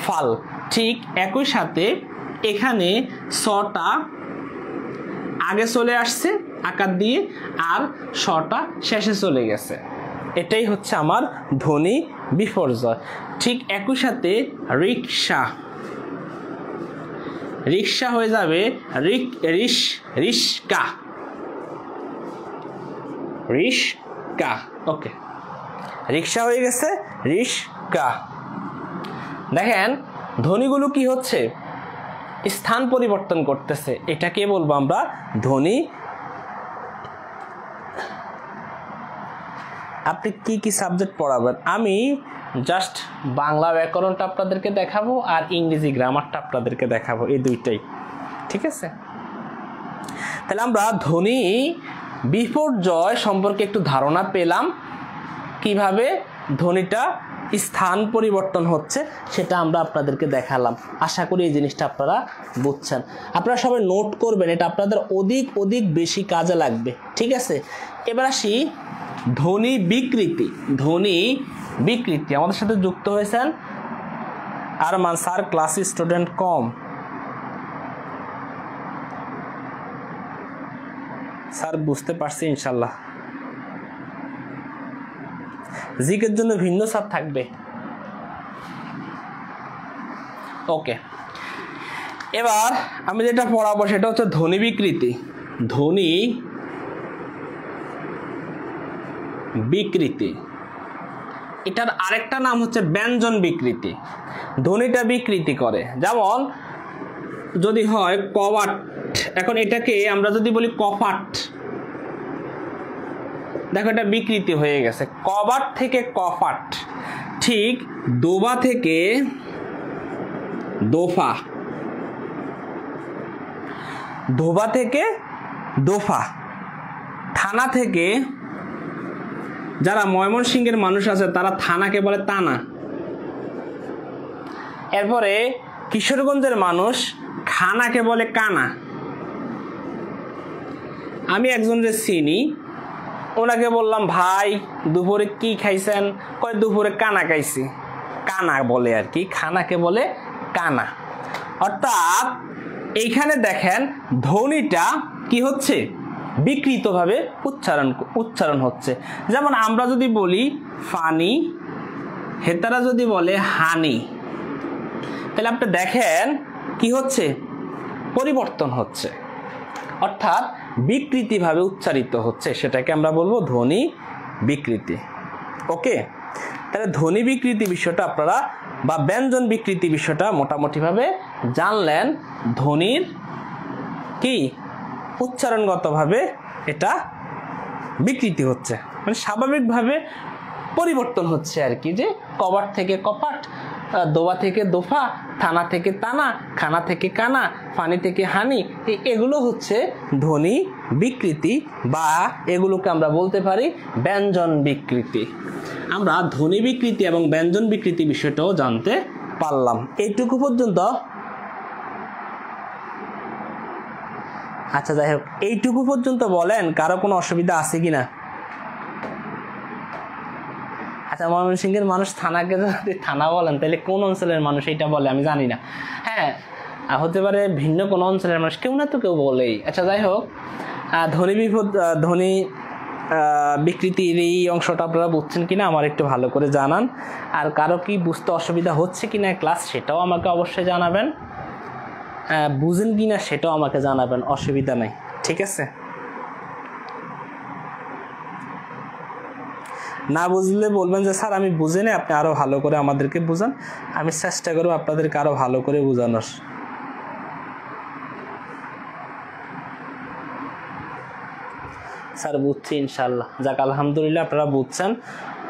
ফাল। ঠিক একই সাথে এখানে সটা আগে চলে আসছে আকার দিয়ে, আর শটা শেষে চলে গেছে। এটাই হচ্ছে আমার ধ্বনি বিপর্যয়। ঠিক একই সাথে রিক্সা, রিক্সা হয়ে যাবে রিস্কা, রিস্কা। ওকে, রিক্সা হয়ে গেছে রিস্কা। দেখেন ধ্বনিগুলো কি হচ্ছে, স্থান পরিবর্তন করতেছে। এটাকে বলবো আমরা ধ্বনি। আপনি কি কি সাবজেক্ট পড়াবেন? আমি জাস্ট বাংলা ব্যাকরণটা আপনাদেরকে দেখাবো আর ইংরেজি গ্রামারটা আপনাদেরকে দেখাবো, এই দুইটাই, ঠিক আছে? তাহলে আমরা ধ্বনি বিপর্যয় সম্পর্কে একটু ধারণা পেলাম, কিভাবে ধ্বনিটা স্থান পরিবর্তন হচ্ছে সেটা আমরা আপনাদেরকে দেখালাম। আশা করি এই জিনিসটা আপনারা বুঝছেন। আপনারা সবাই নোট করবেন, এটা আপনাদের অধিক বেশি কাজে লাগবে, ঠিক আছে। এবার আসি ধ্বনি বিকৃতি। ধ্বনি বিকৃতি আমাদের সাথে যুক্ত হয়েছেন আরমান স্যার, ক্লাস স্টুডেন্ট কম। স্যার বুঝতে পারছি ইনশাল্লাহ। জিকের জন্য ভিন্ন স্যার থাকবে। ওকে, এবার আমি যেটা পড়াবো সেটা হচ্ছে ধ্বনি বিকৃতি। ধ্বনি বিকৃতি, এটার আরেকটা নাম হচ্ছে ব্যঞ্জন বিকৃতি। ধ্বনিটা বিকৃতি করে, যেমন যদি হয় কবাট, এখন এটাকে আমরা যদি বলি কপাট, দেখো এটা বিকৃতি হয়ে গেছে, কবাট থেকে কপাট। ঠিক দোবা থেকে দোফা, ধোবা থেকে দোফা, থানা থেকে, যারা ময়মনসিংহের মানুষ আছে তারা থানাকে বলে তানা। এরপরে কিশোরগঞ্জের মানুষ খানাকে বলে কানা। আমি একজনকে চিনি, ওনাকে বললাম ভাই দুপুরে কি খাইছেন, কয় দুপুরে কানা খাইছি। কানা বলে আর কি, খানাকে বলে কানা। অর্থাৎ এইখানে দেখেন ধ্বনিটা কি হচ্ছে, বিকৃতভাবে উচ্চারণ হচ্ছে। যেমন আমরা যদি বলি ফানি, হেতারা যদি বলে হানি, তাহলে আপনি দেখেন কি হচ্ছে, পরিবর্তন হচ্ছে, অর্থাৎ বিকৃতিভাবে উচ্চারিত হচ্ছে, সেটাকে আমরা বলবো ধ্বনি বিকৃতি। ওকে, তাহলে ধ্বনি বিকৃতি বিষয়টা আপনারা বা ব্যঞ্জন বিকৃতি বিষয়টা মোটামুটিভাবে জানলেন। ধ্বনির কি উচ্চারণগতভাবে এটা বিকৃতি হচ্ছে, মানে স্বাভাবিকভাবে পরিবর্তন হচ্ছে আর কি, যে কবাট থেকে কপাট, দোয়া থেকে দোফা, থানা থেকে তানা, খানা থেকে কানা, ফানি থেকে হানি, এগুলো হচ্ছে ধ্বনি বিকৃতি বা এগুলোকে আমরা বলতে পারি ব্যঞ্জন বিকৃতি। আমরা ধ্বনি বিকৃতি এবং ব্যঞ্জন বিকৃতি বিষয়টাও জানতে পারলাম। এইটুকু পর্যন্ত। আচ্ছা যাই হোক, এইটুকু পর্যন্ত বলেন কারো কোনো অসুবিধা আছে কিনা? আচ্ছা, ময়মনসিংহের মানুষ থানাকে যদি থানা বলেন তাহলে কোন অঞ্চলের মানুষ এটা বলে আমি জানি না। হ্যাঁ, হতে পারে ভিন্ন কোনো অঞ্চলের মানুষ, কেউ না তো কেউ বলেই। আচ্ছা যাই হোক, ধ্বনি বিকৃতির এই অংশটা আপনারা বুঝছেন কিনা আমার একটু ভালো করে জানান। আর কারো কি বুঝতে অসুবিধা হচ্ছে কিনা ক্লাস, সেটাও আমাকে অবশ্যই জানাবেন। বুঝেন কিনা সেটাও আমাকে জানাবেন, অসুবিধা নেই, ঠিক আছে। না বুঝলে বলবেন যে স্যার আমি বুঝিনি, আপনি আরো ভালো করে আমাদেরকে বুঝান, আমি চেষ্টা করবো আপনাদেরকে আরো ভালো করে বোঝানোর। স্যার বুঝছি ইনশাল্লাহ, যাক আলহামদুলিল্লাহ আপনারা বুঝছেন,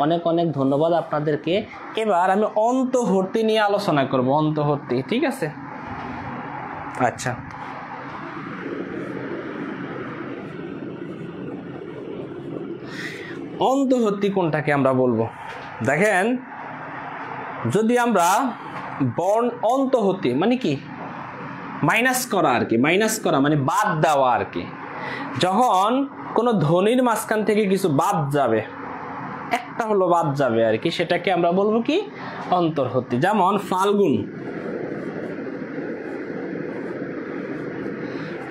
অনেক অনেক ধন্যবাদ আপনাদেরকে। এবার আমি অন্তর্বর্তী নিয়ে আলোচনা করব, অন্তর্বর্তী, ঠিক আছে। আচ্ছা, অন্তর্বর্তী কোনটাকে আমরা বলবো, দেখেন যদি আমরা বর্ণ অন্তর্বর্তী মানে কি, মাইনাস করা আর কি, মাইনাস করা মানে বাদ দেওয়া আর কি। যখন কোনো ধ্বনির মাঝখান থেকে কিছু বাদ যাবে, একটা হলো বাদ যাবে আর কি, সেটাকে আমরা বলবো কি, অন্তর্বর্তী। যেমন ফাল্গুন,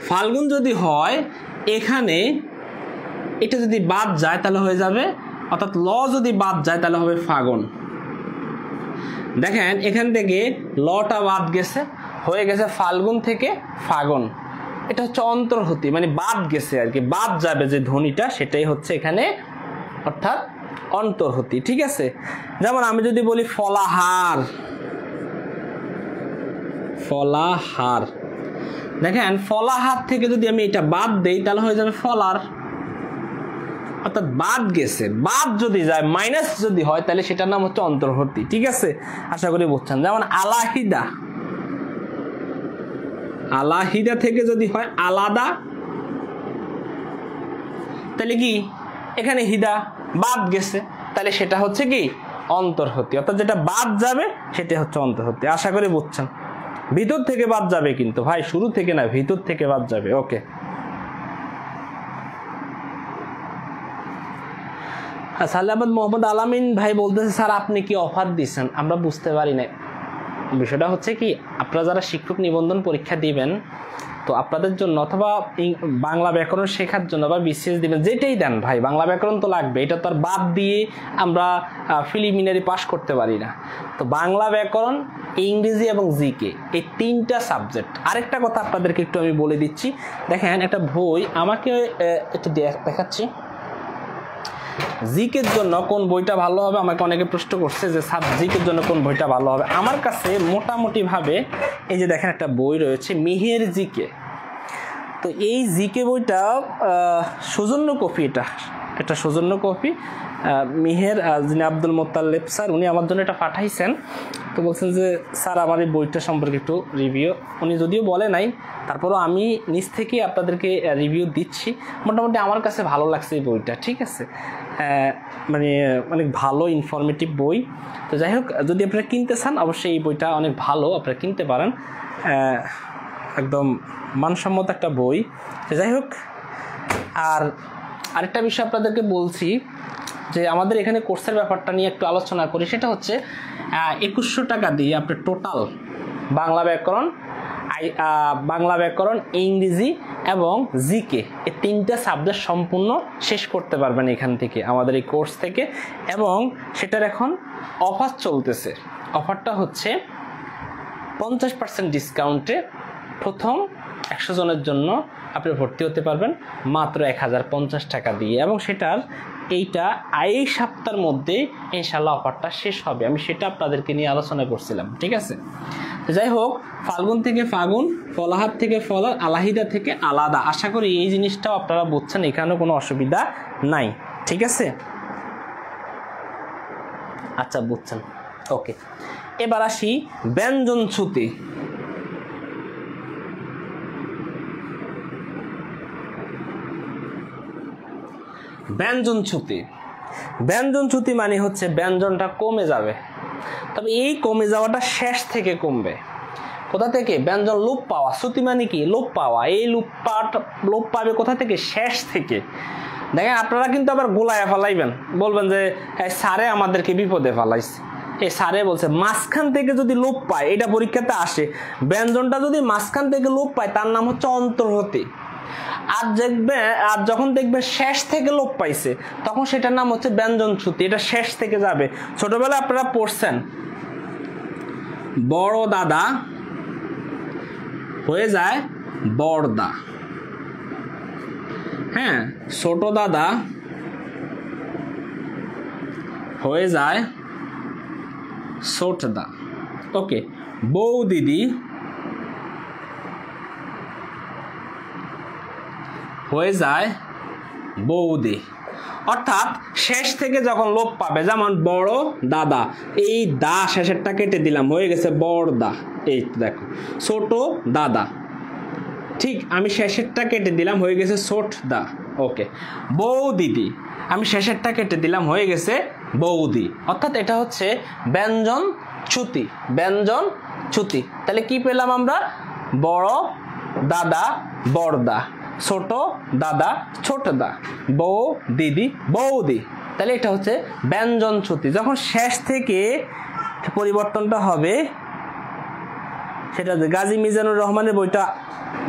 ফাল্গুন যদি হয় এখানে এটা যদি বাদ যায় তাহলে হয়ে যাবে, অর্থাৎ ল যদি বাদ যায় তাহলে হবে ফাগুন। দেখেন এখান থেকে লটা বাদ গেছে, হয়ে গেছে ফাল্গুন থেকে ফাগুন। এটা হচ্ছে অন্তর্বর্তী, মানে বাদ গেছে আর কি, বাদ যাবে যে ধ্বনিটা সেটাই হচ্ছে এখানে, অর্থাৎ অন্তর্বর্তী, ঠিক আছে। যেমন আমি যদি বলি ফলাহার, ফলাহার, দেখেন ফলাহার থেকে যদি আমি এটা বাদ দেই তাহলে হয়ে যাবে ফলার, অর্থাৎ বাদ গেছে। বাদ যদি যায়, মাইনাস যদি হয়, তাহলে সেটার নাম হচ্ছে অন্তর্বর্তী, ঠিক আছে। আশা করি বুঝছেন। যেমন আলাহিদা, আলাহিদা থেকে যদি হয় আলাদা, তাহলে কি এখানে হিদা বাদ গেছে, তাহলে সেটা হচ্ছে কি অন্তর্হতি, অর্থাৎ যেটা বাদ যাবে সেটা হচ্ছে অন্তর্হতি। আশা করি বুঝছেন। ভিতর থেকে বাদ যাবে কিন্তু ভাই, শুরু থেকে না, ভিতর থেকে বাদ যাবে। ওকে, সালামাত মোহাম্মদ আলামিন ভাই বলতেছে স্যার আপনি কি অফার দিচ্ছেন? আমরা বুঝতে পারি না। বিষয়টা হচ্ছে কি, আপনারা যারা শিক্ষক নিবন্ধন পরীক্ষা দিবেন, তো আপনাদের জন্য অথবা বাংলা ব্যাকরণ শেখার জন্য বা বিসিএস দিবেন, যেটাই দেন ভাই, বাংলা ব্যাকরণ তো লাগবে, এটা তো আর বাদ দিয়ে আমরা প্রিলিমিনারি পাস করতে পারি না। তো বাংলা ব্যাকরণ, ইংরেজি এবং জিকে, এই 3টা সাবজেক্ট। আরেকটা কথা আপনাদেরকে একটু আমি বলে দিচ্ছি, দেখেন একটা বই আমাকে একটু দেখাচ্ছি, জিকের জন্য কোন বইটা ভালো হবে, আমাকে অনেকে প্রশ্ন করছে যে স্যার জিকের জন্য কোন বইটা ভালো হবে। আমার কাছে মোটামুটিভাবে এই যে দেখেন একটা বই রয়েছে মিহের জিকে। তো এই জিকে বইটা সৌজন্য কপি, এটা সৌজন্য কপি। মিহের যিনি আব্দুল মোত্তালেব স্যার, উনি আমার জন্য এটা পাঠাইছেন। তো বলছেন যে স্যার আমার এই বইটা সম্পর্কে একটু রিভিউ, উনি যদিও বলে নাই, তারপরও আমি নিজ থেকে আপনাদেরকে রিভিউ দিচ্ছি। মোটামুটি আমার কাছে ভালো লাগছে এই বইটা, ঠিক আছে, মানে অনেক ভালো ইনফরমেটিভ বই। তো যাই হোক, যদি আপনারা কিনতে চান অবশ্যই এই বইটা অনেক ভালো, আপনারা কিনতে পারেন, একদম মানসম্মত একটা বই। তো যাই হোক, আর আরেকটা বিষয় আপনাদেরকে বলছি যে আমাদের এখানে কোর্সের ব্যাপারটা নিয়ে একটু আলোচনা করি। সেটা হচ্ছে 2100 টাকা দিয়ে আপনি টোটাল বাংলা ব্যাকরণ, ইংরেজি এবং জিকে, এই 3টা সাবজেক্ট সম্পূর্ণ শেষ করতে পারবেন এখান থেকে, আমাদের এই কোর্স থেকে। এবং সেটার এখন অফার চলতেছে। অফারটা হচ্ছে 50% ডিসকাউন্টে প্রথম 100 জনের জন্য আপনি ভর্তি হতে পারবেন মাত্র 1050 টাকা দিয়ে। এবং সেটার এই সপ্তাহের মধ্যে ইনশাল্লাহ অফারটা শেষ হবে। আমি সেটা আপনাদেরকে নিয়ে আলোচনা করছিলাম, ঠিক আছে। তো যাই হোক, ফাল্গুন থেকে ফাগুন, ফলাহার থেকে ফলার, আলাহিদা থেকে আলাদা। আশা করি এই জিনিসটাও আপনারা বুঝছেন, এখানেও কোনো অসুবিধা নাই, ঠিক আছে। আচ্ছা, বুঝছেন, ওকে। এবার আসি ব্যঞ্জন ছুতি। ব্যঞ্জন ছুতি মানে হচ্ছে ব্যঞ্জনটা কমে যাবে, তবে এই কমে যাওয়াটা শেষ থেকে কমবে। কোথা থেকে? ব্যঞ্জন লোপ পাওয়া। শ্রুতি মানে কি? লোপ পাওয়া। এই লোপ পাবে কোথা থেকে? শেষ থেকে। দেখেন, আপনারা কিন্তু আবার গোলায় ফেলাইবেন, বলবেন যে স্যারে আমাদেরকে বিপদে ফেলাইছে। এই স্যারে বলছে মাঝখান থেকে যদি লোপ পায়, এটা পরীক্ষাতে আসে, ব্যঞ্জনটা যদি মাঝখান থেকে লোপ পায় তার নাম হচ্ছে অন্তর্হতি। আর যখন দেখবে শেষ থেকে লোপ পাইছে, তখন সেটার নাম হচ্ছে ব্যঞ্জন ছুতি। এটা শেষ থেকে যাবে। ছোটবেলায় আপনারা পড়ছেন, বড় দাদা হয়ে যায় বড়দা, হ্যাঁ, ছোট দাদা হয়ে যায় ছোটদা। ওকে, বউ দিদি হয়ে যায় বৌদি। অর্থাৎ শেষ থেকে যখন লোপ পাবে, যেমন বড় দাদা, এই দা শেষেরটা কেটে দিলাম, হয়ে গেছে বড়দা। এই দেখো, ছোট দাদা, ঠিক আমি শেষেরটা কেটে দিলাম, হয়ে গেছে ছোটদা। ওকে, বউ দিদি, আমি শেষেরটা কেটে দিলাম, হয়ে গেছে বৌদি। অর্থাৎ এটা হচ্ছে ব্যঞ্জন ছুতি। ব্যঞ্জন ছুতি। তাহলে কি পেলাম আমরা? বড় দাদা বড়দা, ছোট দাদা ছোটদা, বউ দিদি বৌদি। তাহলে এটা হচ্ছে ব্যঞ্জন ছুতি। যখন শেষ থেকে পরিবর্তনটা হবে, সেটা গাজী মিজানুর রহমানের বইটা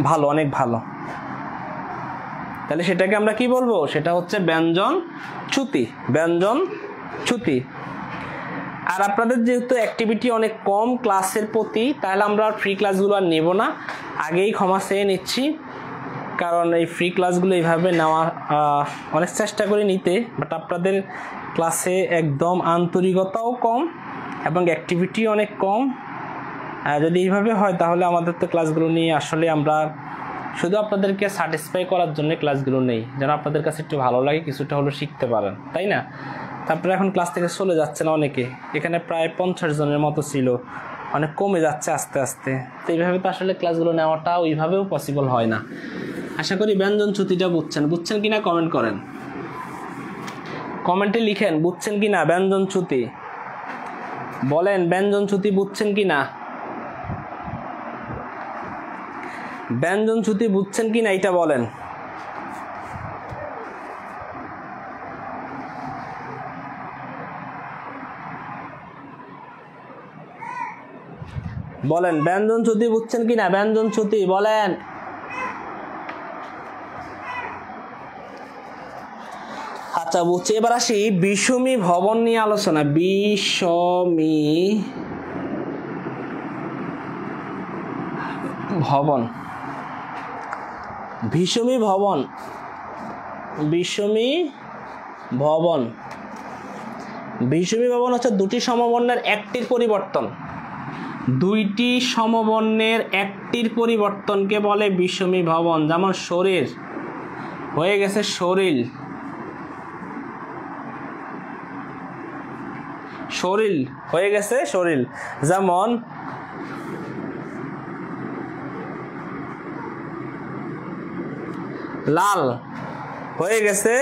ভালো, অনেক ভালো। তাহলে সেটাকে আমরা কি বলবো? সেটা হচ্ছে ব্যঞ্জন ছুতি। ব্যঞ্জন ছুতি। আর আপনাদের যেহেতু অ্যাক্টিভিটি অনেক কম ক্লাসের প্রতি, তাহলে আমরা ফ্রি ক্লাসগুলো আর নেব না, আগেই ক্ষমা চেয়ে নিচ্ছি। কারণ এই ফ্রি ক্লাসগুলো এইভাবে নেওয়া অনেক চেষ্টা করে নিতে, বাট আপনাদের ক্লাসে একদম আন্তরিকতাও কম এবং অ্যাক্টিভিটি অনেক কম। যদি এইভাবে হয় তাহলে আমাদের তো ক্লাসগুলো নিয়ে আসলে আমরা শুধু আপনাদেরকে স্যাটিসফাই করার জন্য ক্লাসগুলো নেই, যেন আপনাদের কাছে একটু ভালো লাগে, কিছুটা হলেও শিখতে পারেন, তাই না? তারপরে এখন ক্লাস থেকে চলে যাচ্ছে না অনেকে, এখানে প্রায় 50 জনের মতো ছিল, অনেক কমে যাচ্ছে আস্তে আস্তে। তো এইভাবে তো আসলে ক্লাসগুলো নেওয়াটা ওইভাবেও পসিবল হয় না। আশা করি ব্যঞ্জন ছুতিটা বুঝছেন কিনা কমেন্ট করেন, কমেন্টে লিখেন বুঝছেন কিনা ব্যঞ্জন ছুতি। বলেন ব্যঞ্জন চ্যুতি বুঝছেন কি না? ব্যঞ্জন চ্যুতি বুঝছেন কি না এটা বলেন। বলেন ব্যঞ্জন চ্যুতি বুঝছেন কি না? ব্যঞ্জন চ্যুতি বলেন। আচ্ছা বুঝছি। এবার আসি বিষমী ভবন নিয়ে আলোচনা। বিষমী ভবন, বিষমী ভবন, বিষমী ভবন, বিষমী ভবন হচ্ছে দুটি সমবর্ণের একটির পরিবর্তন। দুইটি সমবর্ণের একটির পরিবর্তনকে বলে বিষমী ভবন। যেমন শরীর হয়ে গেছে শরীর, শরীর হয়ে গেছে শরীর। যেমন লাল হয়ে গেছে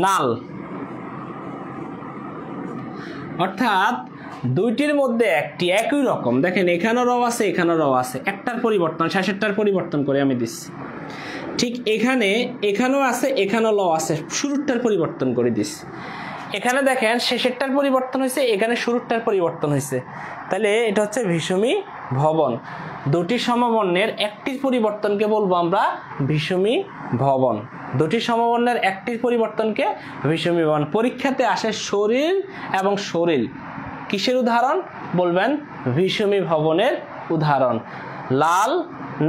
নাল। অর্থাৎ দুইটির মধ্যে একটি একই রকম। দেখেন এখানেও র আছে এখানেও র আছে, একটার পরিবর্তন শেষেরটার পরিবর্তন করে আমি দিচ্ছি। ঠিক এখানেও আছে এখানেও ল আছে, শুরুরটার পরিবর্তন করে দিচ্ছি। এখানে দেখেন শেষেরটার পরিবর্তন হয়েছে, এখানে শুরুরটার পরিবর্তন হয়েছে। তাহলে এটা হচ্ছে বিষমী ভবন। দুটি সমবর্ণের একটির পরিবর্তনকে বলবো আমরা বিষমী ভবন। দুটি সমবর্ণের একটির পরিবর্তনকে বিষমী ভবন। পরীক্ষাতে আসে শরীর এবং শরীর, কিসের উদাহরণ বলবেন? বিষমী ভবনের উদাহরণ। লাল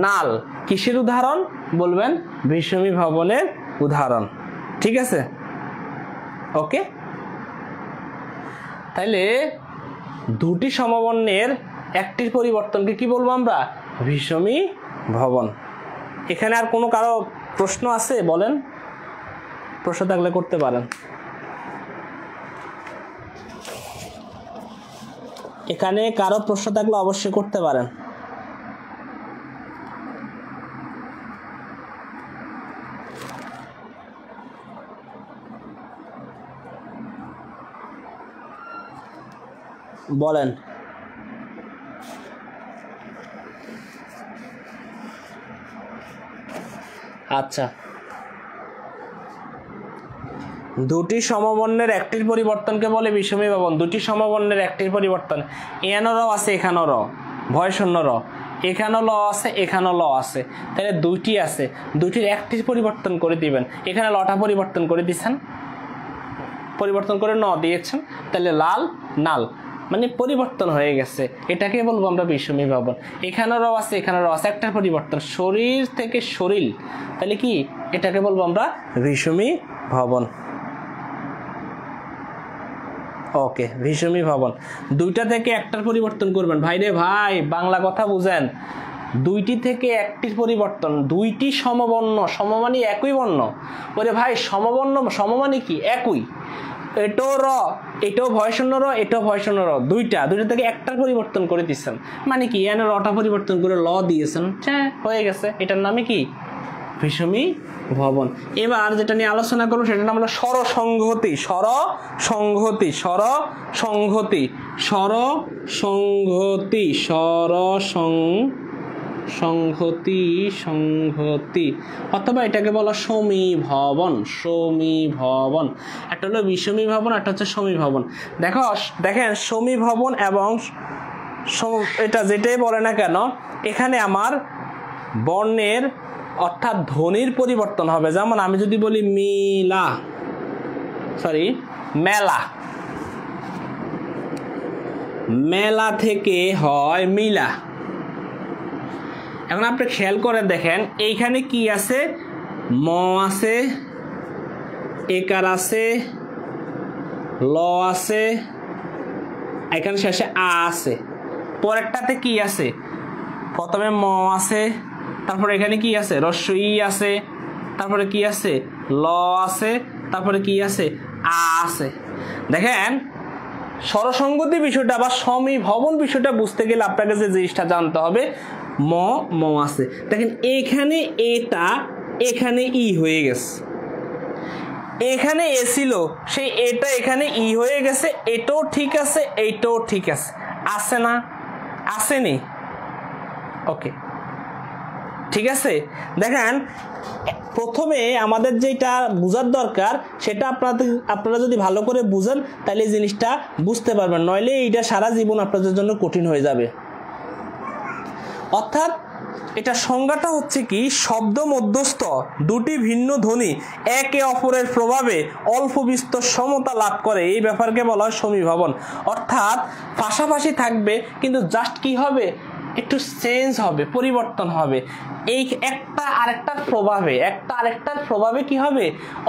নাল কিসের উদাহরণ বলবেন? বিষমী ভবনের উদাহরণ। ঠিক আছে, ওকে। তাইলে দুটি সমবর্ণের একটির পরিবর্তনকে কি বলবো আমরা? বিষমী ভবন। এখানে আর কোনো কারো প্রশ্ন আছে? বলেন, প্রশ্ন থাকলে করতে পারেন। এখানে কারো প্রশ্ন থাকলে অবশ্যই করতে পারেন। বলেন। আচ্ছা, দুটি সমবর্ণের একটির পরিবর্তনকে বলে বিষমী ভবন। দুটি সমবর্ণের একটির পরিবর্তন, এখানেও র আছে এখানেও র, ভয় শূন্য র, এখানেও ল আছে এখানেও ল আছে। তাহলে দুইটি আছে, দুইটির একটির পরিবর্তন করে দিবেন। এখানে লটা পরিবর্তন করে দিচ্ছেন, পরিবর্তন করে ন দিয়েছেন, তাহলে লাল নাল মানে পরিবর্তন হয়ে গেছে। এটাকে বলবো আমরা বিষমী ভবন। এখানেও র আছে এখানেও র আছে, একটার পরিবর্তন, শরীর থেকে শরীর, তাহলে কি এটাকে বলবো আমরা বিষমী ভবন। ওকে, বিষমী ভবন। দুইটা থেকে একটার পরিবর্তন করবেন। ভাই রে ভাই, বাংলা কথা বুঝেন। দুইটি থেকে একটির পরিবর্তন, দুইটি সমবর্ণ, সমমানি একই বর্ণ। ওরে ভাই সমবর্ণ সমমানি কি একই, এটাও র এটাও ভয় শূন্য র এটাও ভয় শূন্য র, দুইটা থেকে একটার পরিবর্তন করে দিচ্ছেন। মানে কি এনে রটা পরিবর্তন করে ল দিয়েছেন, হ্যাঁ হয়ে গেছে। এটার নামে কি? বিষমী ভবন। এবার যেটা নিয়ে আলোচনা করবো সেটার নাম হলো স্বরসংহতি। স্বরসংহতি, স্বরসংহতি, স্বরসংহতি, সংহতি, সংহতি, অথবা এটাকে বলা সমীভবন। সমীভবন, একটা হলো বিষমী ভবন, একটা হচ্ছে সমীভবন। দেখেন সমীভবন এবং এটা যেটাই বলে না কেন, এখানে আমার বর্ণের অর্থাৎ ধ্বনির পরিবর্তন হবে। যেমন আমি যদি বলি মেলা, মেলা থেকে হয় মিলা। এখন আপনি খেয়াল করে দেখেন এইখানে কি আছে? ম আছে, একার আছে, ল আছে, এখানে শেষে আ আছে। পরেরটাতে কি আছে? প্রথমে ম আছে, তারপরে এখানে কি আছে? হ্রস্ব ই আছে, তারপরে কি আছে? ল আছে, তারপরে কি আছে? আ আছে। দেখেন স্বরসংগতি বিষয়টা বা সমীভবন বিষয়টা বুঝতে গেলে আপনাকে যে জিনিসটা জানতে হবে, ম আছে। দেখেন এইখানে এটা, এখানে ই হয়ে গেছে। এখানে এ ছিল, সেই এটা এখানে ই হয়ে গেছে, এটাও ঠিক আছে, এইটাও ঠিক আছে, আছে না? আসেনি? ওকে, ঠিক আছে। দেখেন প্রথমে আমাদের যেটা বোঝার দরকার সেটা আপনারা যদি ভালো করে বুঝেন তাহলে এই জিনিসটা বুঝতে পারবেন, নইলে এইটা সারা জীবন আপনাদের জন্য কঠিন হয়ে যাবে। অর্থাৎ এটা সংজ্ঞাটা হচ্ছে কি, শব্দ মধ্যস্থ দুটি ভিন্ন ধ্বনি একে অপরের প্রভাবে অল্প বিস্তর সমতা লাভ করে, এই ব্যাপারকে বলা হয় সমীভবন। অর্থাৎ পাশাপাশি থাকবে কিন্তু জাস্ট কি হবে, একটু চেঞ্জ হবে, পরিবর্তন হবে। এই একটা আরেকটার প্রভাবে কি হবে,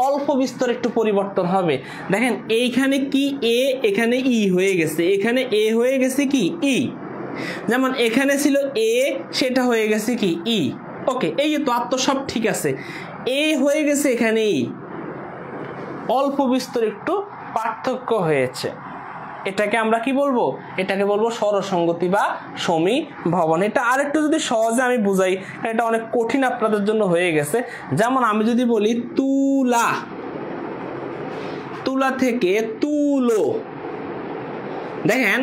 অল্প বিস্তর একটু পরিবর্তন হবে। দেখেন এইখানে কি এ, এখানে ই হয়ে গেছে, এখানে এ হয়ে গেছে কি ই, যেমন এখানে ছিল এ, সেটা হয়ে গেছে কি ই। ওকে, এই যে তো আর সব ঠিক আছে, এ হয়ে গেছে এখানে ই, অল্প বিস্তর একটু পার্থক্য হয়েছে। এটাকে আমরা কি বলবো, এটাকে বলবো স্বরসঙ্গতি বা সমীভবন। এটা আরেকটু যদি সহজে আমি বুঝাই, এটা অনেক কঠিন আপনাদের জন্য হয়ে গেছে। যেমন আমি যদি বলি তুলা, তুলা থেকে তুলো, দেখেন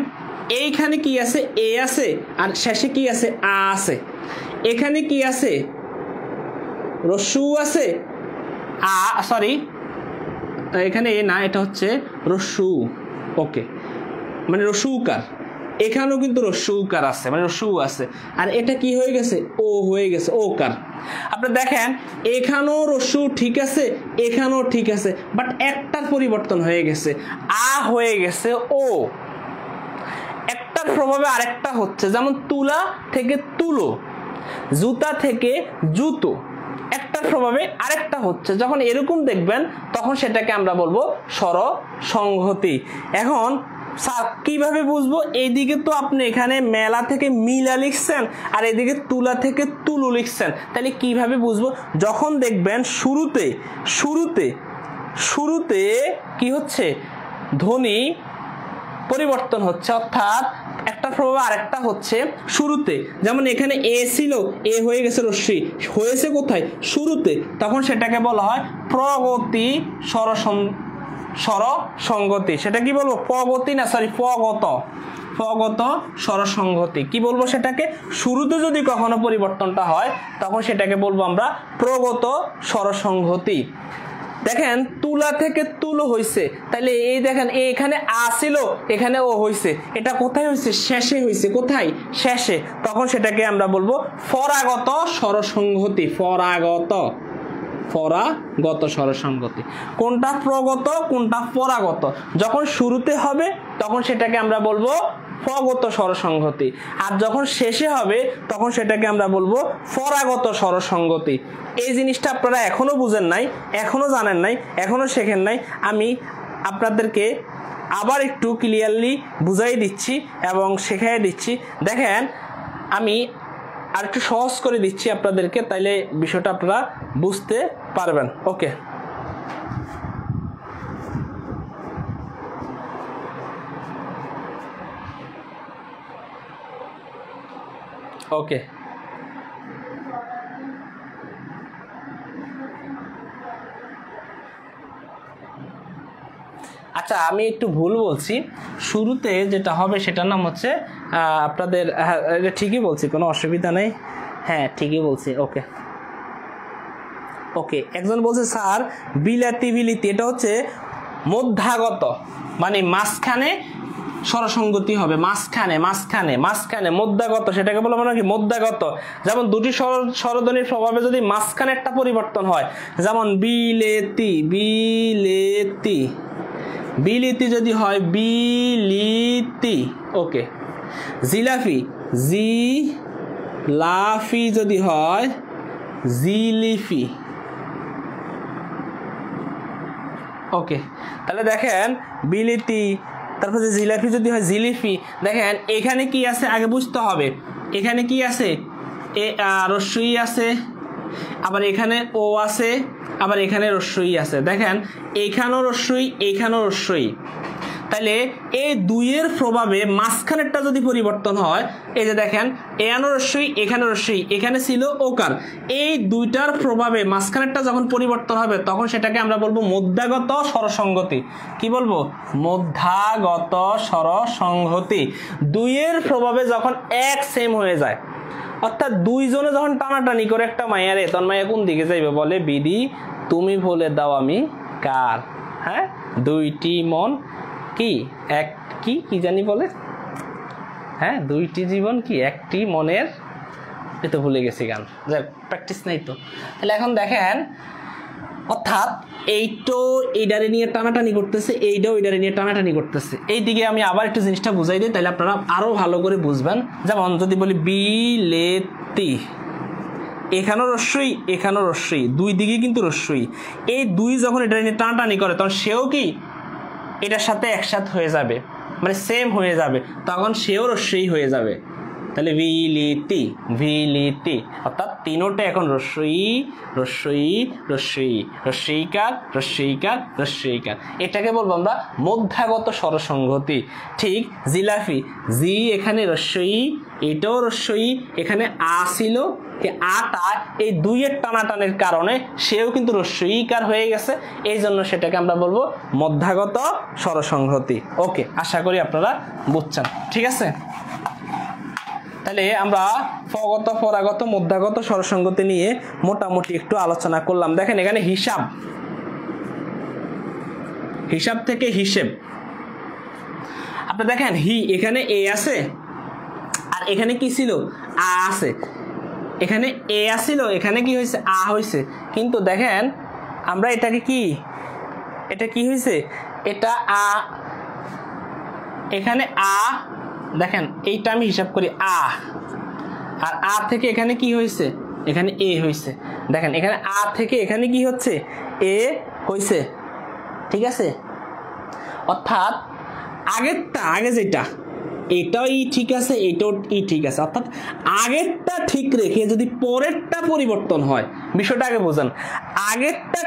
এইখানে কি আছে, এ আছে, আর শেষে কি আছে, আ আছে। এখানে কি আছে, রস্যু আছে, সরি এখানে এ না, এটা হচ্ছে রস্যু। ওকে, মানে রস্যুকার, এখানেও কিন্তু রস্যুকার আছে, মানে রস্যু আছে। আর এটা কি হয়ে গেছে, ও হয়ে গেছে, ওকার। আপনি দেখেন এখানেও রস্যু ঠিক আছে, এখানেও ঠিক আছে, বাট একটার পরিবর্তন হয়ে গেছে, আ হয়ে গেছে ও। একটার প্রভাবে আরেকটা হচ্ছে, যেমন তুলা থেকে তুলো, জুতা থেকে জুতো, একটার প্রভাবে আরেকটা হচ্ছে। যখন এরকম দেখবেন তখন সেটাকে আমরা বলবো স্বরসংহতি। এখন স্যার কিভাবে বুঝবো, এইদিকে তো আপনি এখানে মেলা থেকে মিলা লিখছেন আর এদিকে তুলা থেকে তুলো লিখছেন, তাহলে কিভাবে বুঝবো? যখন দেখবেন শুরুতে শুরুতে শুরুতে কি হচ্ছে, ধ্বনি পরিবর্তন হচ্ছে, অর্থাৎ একটা প্রভাবে আরেকটা হচ্ছে শুরুতে। যেমন এখানে এ ছিল, এ হয়ে গেছে রশ্মি, হয়েছে কোথায়, শুরুতে, তখন সেটাকে বলা হয় প্রগতি স্বরসংগতি। সেটা কি বলবো, প্রগতি না, সরি প্রগত স্বরসংগতি। কি বলবো সেটাকে, শুরুতে যদি কখনো পরিবর্তনটা হয় তখন সেটাকে বলবো আমরা প্রগত স্বরসংগতি। দেখেন তুলা থেকে তুলো হইছে, তাহলে এই দেখেন এখানে আ ছিল, এখানে ও হইছে, এটা কোথায় হইছে, শেষে হইছে, কোথায়, শেষে, তখন সেটাকে আমরা বলবো পরাগত স্বরসংহতি। পরাগত স্বরসংগতি। কোনটা প্রগত, কোনটা পরাগত? যখন শুরুতে হবে তখন সেটাকে আমরা বলবো প্রগত স্বরসংহতি, আর যখন শেষে হবে তখন সেটাকে আমরা বলবো পরাগত স্বরসংগতি। এই জিনিসটা আপনারা এখনো বুঝেন নাই, এখনো জানেন নাই, এখনো শেখেন নাই। আমি আপনাদেরকে আবার একটু ক্লিয়ারলি বুঝাই দিচ্ছি এবং শেখাই দিচ্ছি। দেখেন আমি আর একটু সহজ করে দিচ্ছি আপনাদেরকে, তাইলে বিষয়টা আপনারা বুঝতে পারবেন। ওকে, ওকে, আচ্ছা আমি একটু ভুল বলছি, শুরুতে যেটা হবে সেটার নাম হচ্ছে আপনাদের, হ্যাঁ এটা ঠিকই বলছি, কোনো অসুবিধা নেই, হ্যাঁ ঠিকই বলছি। ওকে ওকে, একজন বলছে স্যার বিলাতি বিলিতি, এটা হচ্ছে মধ্যাগত, মানে মাঝখানে স্বরসংগতি হবে, মাঝখানে মাঝখানে মাঝখানে মধ্যাগত, সেটাকে বলা মানে কি মধ্যাগত। যেমন দুটি স্বরধ্বনির প্রভাবে যদি মাঝখানে একটা পরিবর্তন হয়, যেমন বিলেতি বিলেতি, বিলিতি যদি হয় বিলিতি। ওকে, জিলাফি জিলাফি যদি হয় জিলিফি। ওকে, তাহলে দেখেন বিলিতি, তারপরে জিলাফি যদি হয় জিলিফি। দেখেন এখানে কি আছে আগে বুঝতে হবে, এখানে কি আছে, রস্যই আছে, আবার এখানে ও আছে, আবার এখানে রস্যই আছে। দেখেন এইখানেও রস্যই, এইখানেও রস্যই, তাহলে এই দুইয়ের প্রভাবে মাঝখানেরটা যদি পরিবর্তন হয়, এই যে দেখেন এখানে রস্যই এখানে রস্যই, এখানে ছিল ওকার, এই দুইটার প্রভাবে মাঝখানেরটা যখন পরিবর্তন হবে তখন সেটাকে আমরা বলবো মধ্যাগত স্বরসংগতি। কি বলবো? মধ্যাগত স্বরসংহতি। দুইয়ের প্রভাবে যখন এক সেম হয়ে যায়, অর্থাৎ দুইজনে যখন টানাটানি করে একটা মাইয়ারে, তখন মাইয়া কোন দিকে যাইবে? বলে বিধি তুমি বলে দাও আমি কার। হ্যাঁ, দুইটি মন কি এক কি কি জানি বলে, হ্যাঁ দুইটি জীবন কি একটি মনের, এ তো ভুলে গেছি গান, যাক প্র্যাকটিস নাই তো। তাহলে এখন দেখেন, অর্থাৎ এইটো এইডারে নিয়ে টানাটানি করতেছে, এইটাও এইডারে নিয়ে টানাটানি করতেছে। এই দিকে আমি আবার একটু জিনিসটা বুঝাই দিই, তাহলে আপনারা আরো ভালো করে বুঝবেন। যেমন যদি বলি বিলেতি, এখানেও রস্যই এখানেও রস্যই, দুই দিকে কিন্তু রস্যই। এই দুই যখন এটা নিয়ে টানাটানি করে তখন সেও কি এটার সাথে একসাথে হয়ে যাবে, মানে সেম হয়ে যাবে, তখন সেও রস্যই হয়ে যাবে। তাহলে ভিলিতি ভিলিতি, অর্থাৎ তিনোটা এখন রস্যই রস্যই রস্যই, রস্যইকার রস্যইকার রস্যইকার, এটাকে বলবো আমরা মধ্যাগত স্বরসংহতি। ঠিক জিলাফি, জি এখানে রস্যই, এটাও রস্যই, এখানে আ ছিল, আটা এই দুইয়ের টানাটানের কারণে সেও কিন্তু রস্যইকার হয়ে গেছে, এই জন্য সেটাকে আমরা বলবো মধ্যাগত স্বরসংহতি। ওকে, আশা করি আপনারা বুঝছেন। ঠিক আছে, তাহলে আমরা ফগত পরাগত মধ্যাগত স্বরসংগতি নিয়ে মোটামুটি একটু আলোচনা করলাম। দেখেন এখানে হিসাব, হিসাব থেকে হিসেব, আপনি দেখেন হি এখানে এ আছে, আর এখানে কি ছিল? আ আছে। এখানে এ আসছিল, এখানে কি হয়েছে? আ হয়েছে। কিন্তু দেখেন আমরা এটাকে কি, এটা কি হয়েছে? এটা আ, এখানে আ, দেখেন এইটা আমি হিসাব করি আ, আর আ থেকে এখানে কি হয়েছে? এখানে এ হয়েছে। দেখেন এখানে আ থেকে এখানে কি হচ্ছে? এ হয়েছে। ঠিক আছে, অর্থাৎ আগেরটা, আগে যেটা এটাও ই ঠিক আছে, এটাও ই ঠিক আছে, অর্থাৎ আগেরটা ঠিক রেখে যদি পরেরটা পরিবর্তন হয়, বিষয়টা আগে বোঝেন, আগেরটা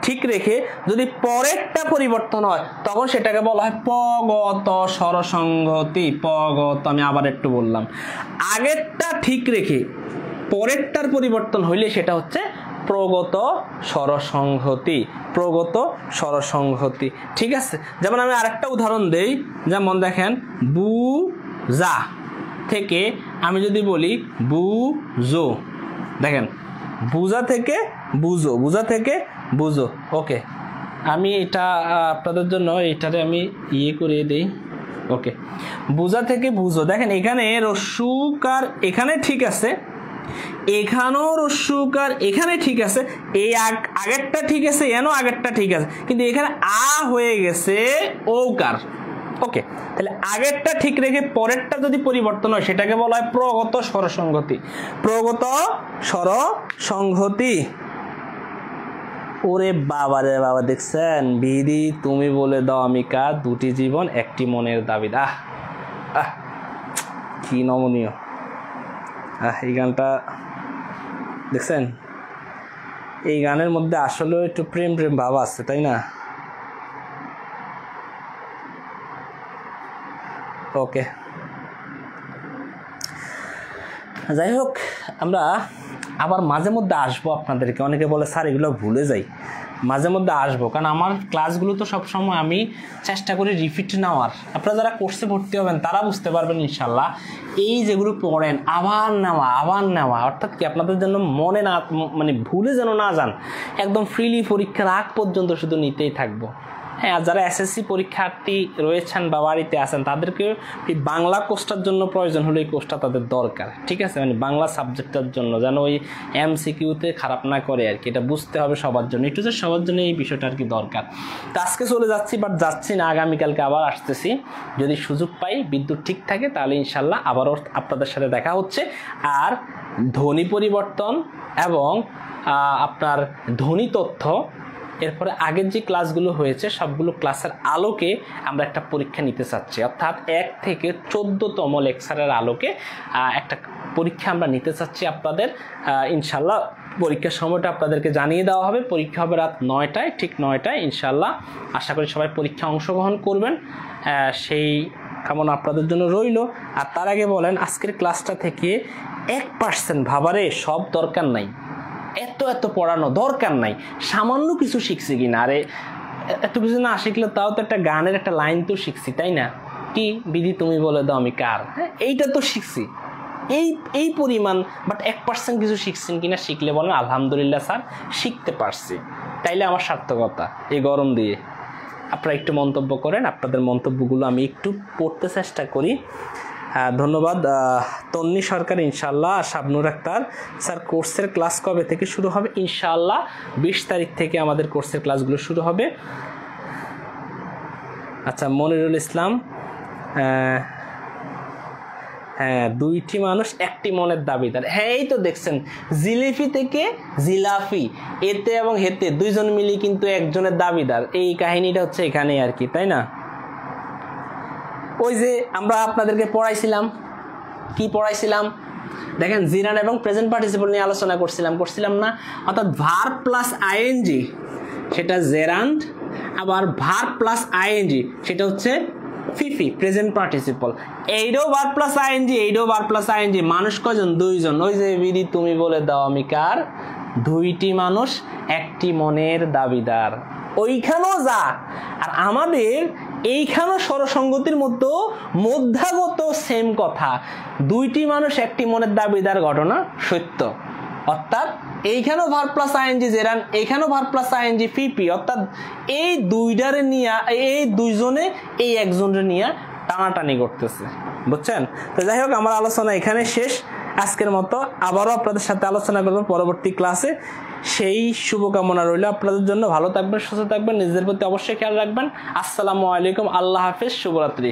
ঠিক রেখে যদি পরেরটা পরিবর্তন হয় তখন সেটাকে বলা হয় পগত স্বরসংহতি। পগত, আমি আবার একটু বললাম, আগেরটা ঠিক রেখে পরেরটার পরিবর্তন হইলে সেটা হচ্ছে প্রগত স্বরসংহতি। প্রগত স্বরসংহতি। ঠিক আছে, যেমন আমি আরেকটা উদাহরণ দেই, যেমন দেখেন বুজা থেকে আমি যদি বলি বুঝো, দেখেন বুঝা থেকে বুঝো, বুঝা থেকে বুঝো। ওকে, আমি এটা আপনাদের জন্য এটারে আমি ইয়ে করে দেই। ওকে, বুঝা থেকে বুঝো, দেখেন এখানে রস্যুকার এখানে ঠিক আছে, এখানেও রস্যুকার এখানে ঠিক আছে, এই আগেরটা ঠিক আছে, এখানেও আগেরটা ঠিক আছে, কিন্তু এখানে আ হয়ে গেছে ওকার। ওকে, তাহলে আগেরটা ঠিক রেখে পরেরটা যদি পরিবর্তন হয় সেটাকে বলা হয় প্রগত স্বরসংহতি। প্রগত স্বরসংহতি। ওরে বাবা রে বাবা, দেখছেন বিধি তুমি বলে দাও আমি কার, দুটি জীবন একটি মনের দাবি। আহ আহ কি নমনীয়। এই গানটা দেখছেন, এই গানের মধ্যে আসলে একটু প্রেম প্রেম ভাব আছে, তাই না? ওকে, যাই হোক, আমরা আবার মাঝে মধ্যে আসবো আপনাদেরকে। অনেকে বলে স্যার এগুলো ভুলে যাই, মাঝে মধ্যে আসবো, কারণ আমার ক্লাসগুলো তো সবসময় আমি চেষ্টা করি রিপিট নেওয়ার। আপনারা যারা কোর্সে ভর্তি হবেন তারা বুঝতে পারবেন ইনশাল্লাহ। এই যেগুলো পড়েন আবার নেওয়া, অর্থাৎ কি আপনাদের জন্য মনে না, মানে ভুলে যেন না যান, একদম ফ্রিলি পরীক্ষার আগ পর্যন্ত শুধু নিতেই থাকবো। হ্যাঁ, আর যারা এসএসসি পরীক্ষার্থী রয়েছেন বা বাড়িতে আছেন তাদেরকে এই বাংলা কোর্সটার জন্য প্রয়োজন হলে এই কোর্সটা তাদের দরকার। ঠিক আছে, মানে বাংলা সাবজেক্টটার জন্য যেন ওই এমসিকিউতে খারাপ না করে আর কি, এটা বুঝতে হবে সবার জন্য, একটু যে সবার জন্য এই বিষয়টা আর কি দরকার। তো আজকে চলে যাচ্ছি, বাট যাচ্ছি না, আগামীকালকে আবার আসতেছি। যদি সুযোগ পাই, বিদ্যুৎ ঠিক থাকে, তাহলে ইনশাল্লাহ আবারও আপনাদের সাথে দেখা হচ্ছে। আর ধ্বনি পরিবর্তন এবং আপনার ধ্বনি তথ্য, এরপরে আগের যে ক্লাসগুলো হয়েছে সবগুলো ক্লাসের আলোকে আমরা একটা পরীক্ষা নিতে চাচ্ছি, অর্থাৎ 1 থেকে 14তম লেকচারের আলোকে একটা পরীক্ষা আমরা নিতে চাচ্ছি আপনাদের। ইনশাল্লাহ পরীক্ষার সময়টা আপনাদেরকে জানিয়ে দেওয়া হবে। পরীক্ষা হবে রাত 9টায়, ঠিক 9টায় ইনশাল্লাহ। আশা করি সবাই পরীক্ষা অংশগ্রহণ করবেন। সেই কামনা আপনাদের জন্য রইল। আর তার আগে বলেন আজকের ক্লাসটা থেকে 1% ভাবারে সব দরকার নাই, এত এত পড়ানো দরকার নাই, সামান্য কিছু শিখছি কিনা। আরে এত কিছু না শিখলে তাও তো একটা গানের একটা লাইন তো শিখছি, তাই না? কি বিধি তুমি বলে দাও আমি কার, হ্যাঁ এইটা তো শিখছি, এই পরিমাণ। বাট 1% কিছু শিখছেন কিনা শিখলে বলেন আলহামদুলিল্লাহ স্যার শিখতে পারছি, তাইলে আমার সার্থকতা। এই গরম দিয়ে আপনারা একটু মন্তব্য করেন, আপনাদের মন্তব্যগুলো আমি একটু পড়তে চেষ্টা করি। ধন্যবাদ তন্নি সরকার ইনশাল্লাহ। শাবনুর আক্তার স্যার কোর্সের ক্লাস কবে থেকে শুরু হবে? ইনশাল্লাহ 20 তারিখ থেকে আমাদের কোর্সের ক্লাসগুলো শুরু হবে। আচ্ছা মনিরুল ইসলাম, হ্যাঁ দুইটি মানুষ একটি মনের দাবিদার, হ্যাঁ এই তো দেখছেন জিলিপি থেকে জিলাফি, এতে এবং হেতে দুইজন মিলি কিন্তু একজনের দাবিদার। এই কাহিনীটা হচ্ছে এখানে আর কি, তাই না? ওই যে আমরা আপনাদেরকে পড়াইছিলাম, কি পড়াইছিলাম দেখেন, জিরান এবং প্রেজেন্ট পার্টিসিপল নিয়ে আলোচনা করছিলাম না? অর্থাৎ ভার্ব প্লাস আইএনজি সেটা জেরান্ড, আবার ভার্ব প্লাস আইএনজি সেটা হচ্ছে ফিফি প্রেজেন্ট পার্টিসিপল। এইটাও ভার্ব প্লাস আইএনজি, এইটাও ভার্ব প্লাস আইএনজি। মানুষ কয়জন? দুইজন। ওই যে বিধি তুমি বলে দাও আমি কার, দুইটি মানুষ একটি মনের দাবিদার। ওইখানেও যা, আর আমাদের এইখানেও স্বরসঙ্গতির মতো মধ্যাগত সেম কথা, দুইটি মানুষ একটি মনের দাবিদার ঘটনা সত্য। অর্থাৎ এইখানেও ভার্ব প্লাস আইএনজি জেরান, এইখানেও ভার্ব প্লাস আইএনজি ফিপি, অর্থাৎ এই দুইটারে নিয়ে, এই দুইজনে এই একজনের নিয়ে টানাটানি করতেছে, বুঝছেন? তো যাই হোক আমার আলোচনা এখানে শেষ আজকের মতো। আবারও আপনাদের সাথে আলোচনা করবো পরবর্তী ক্লাসে। সেই শুভকামনা রইল আপনাদের জন্য। ভালো থাকবেন, সুস্থ থাকবেন, নিজেদের প্রতি অবশ্যই খেয়াল রাখবেন। আসসালামু আলাইকুম, আল্লাহ হাফেজ, শুভরাত্রি।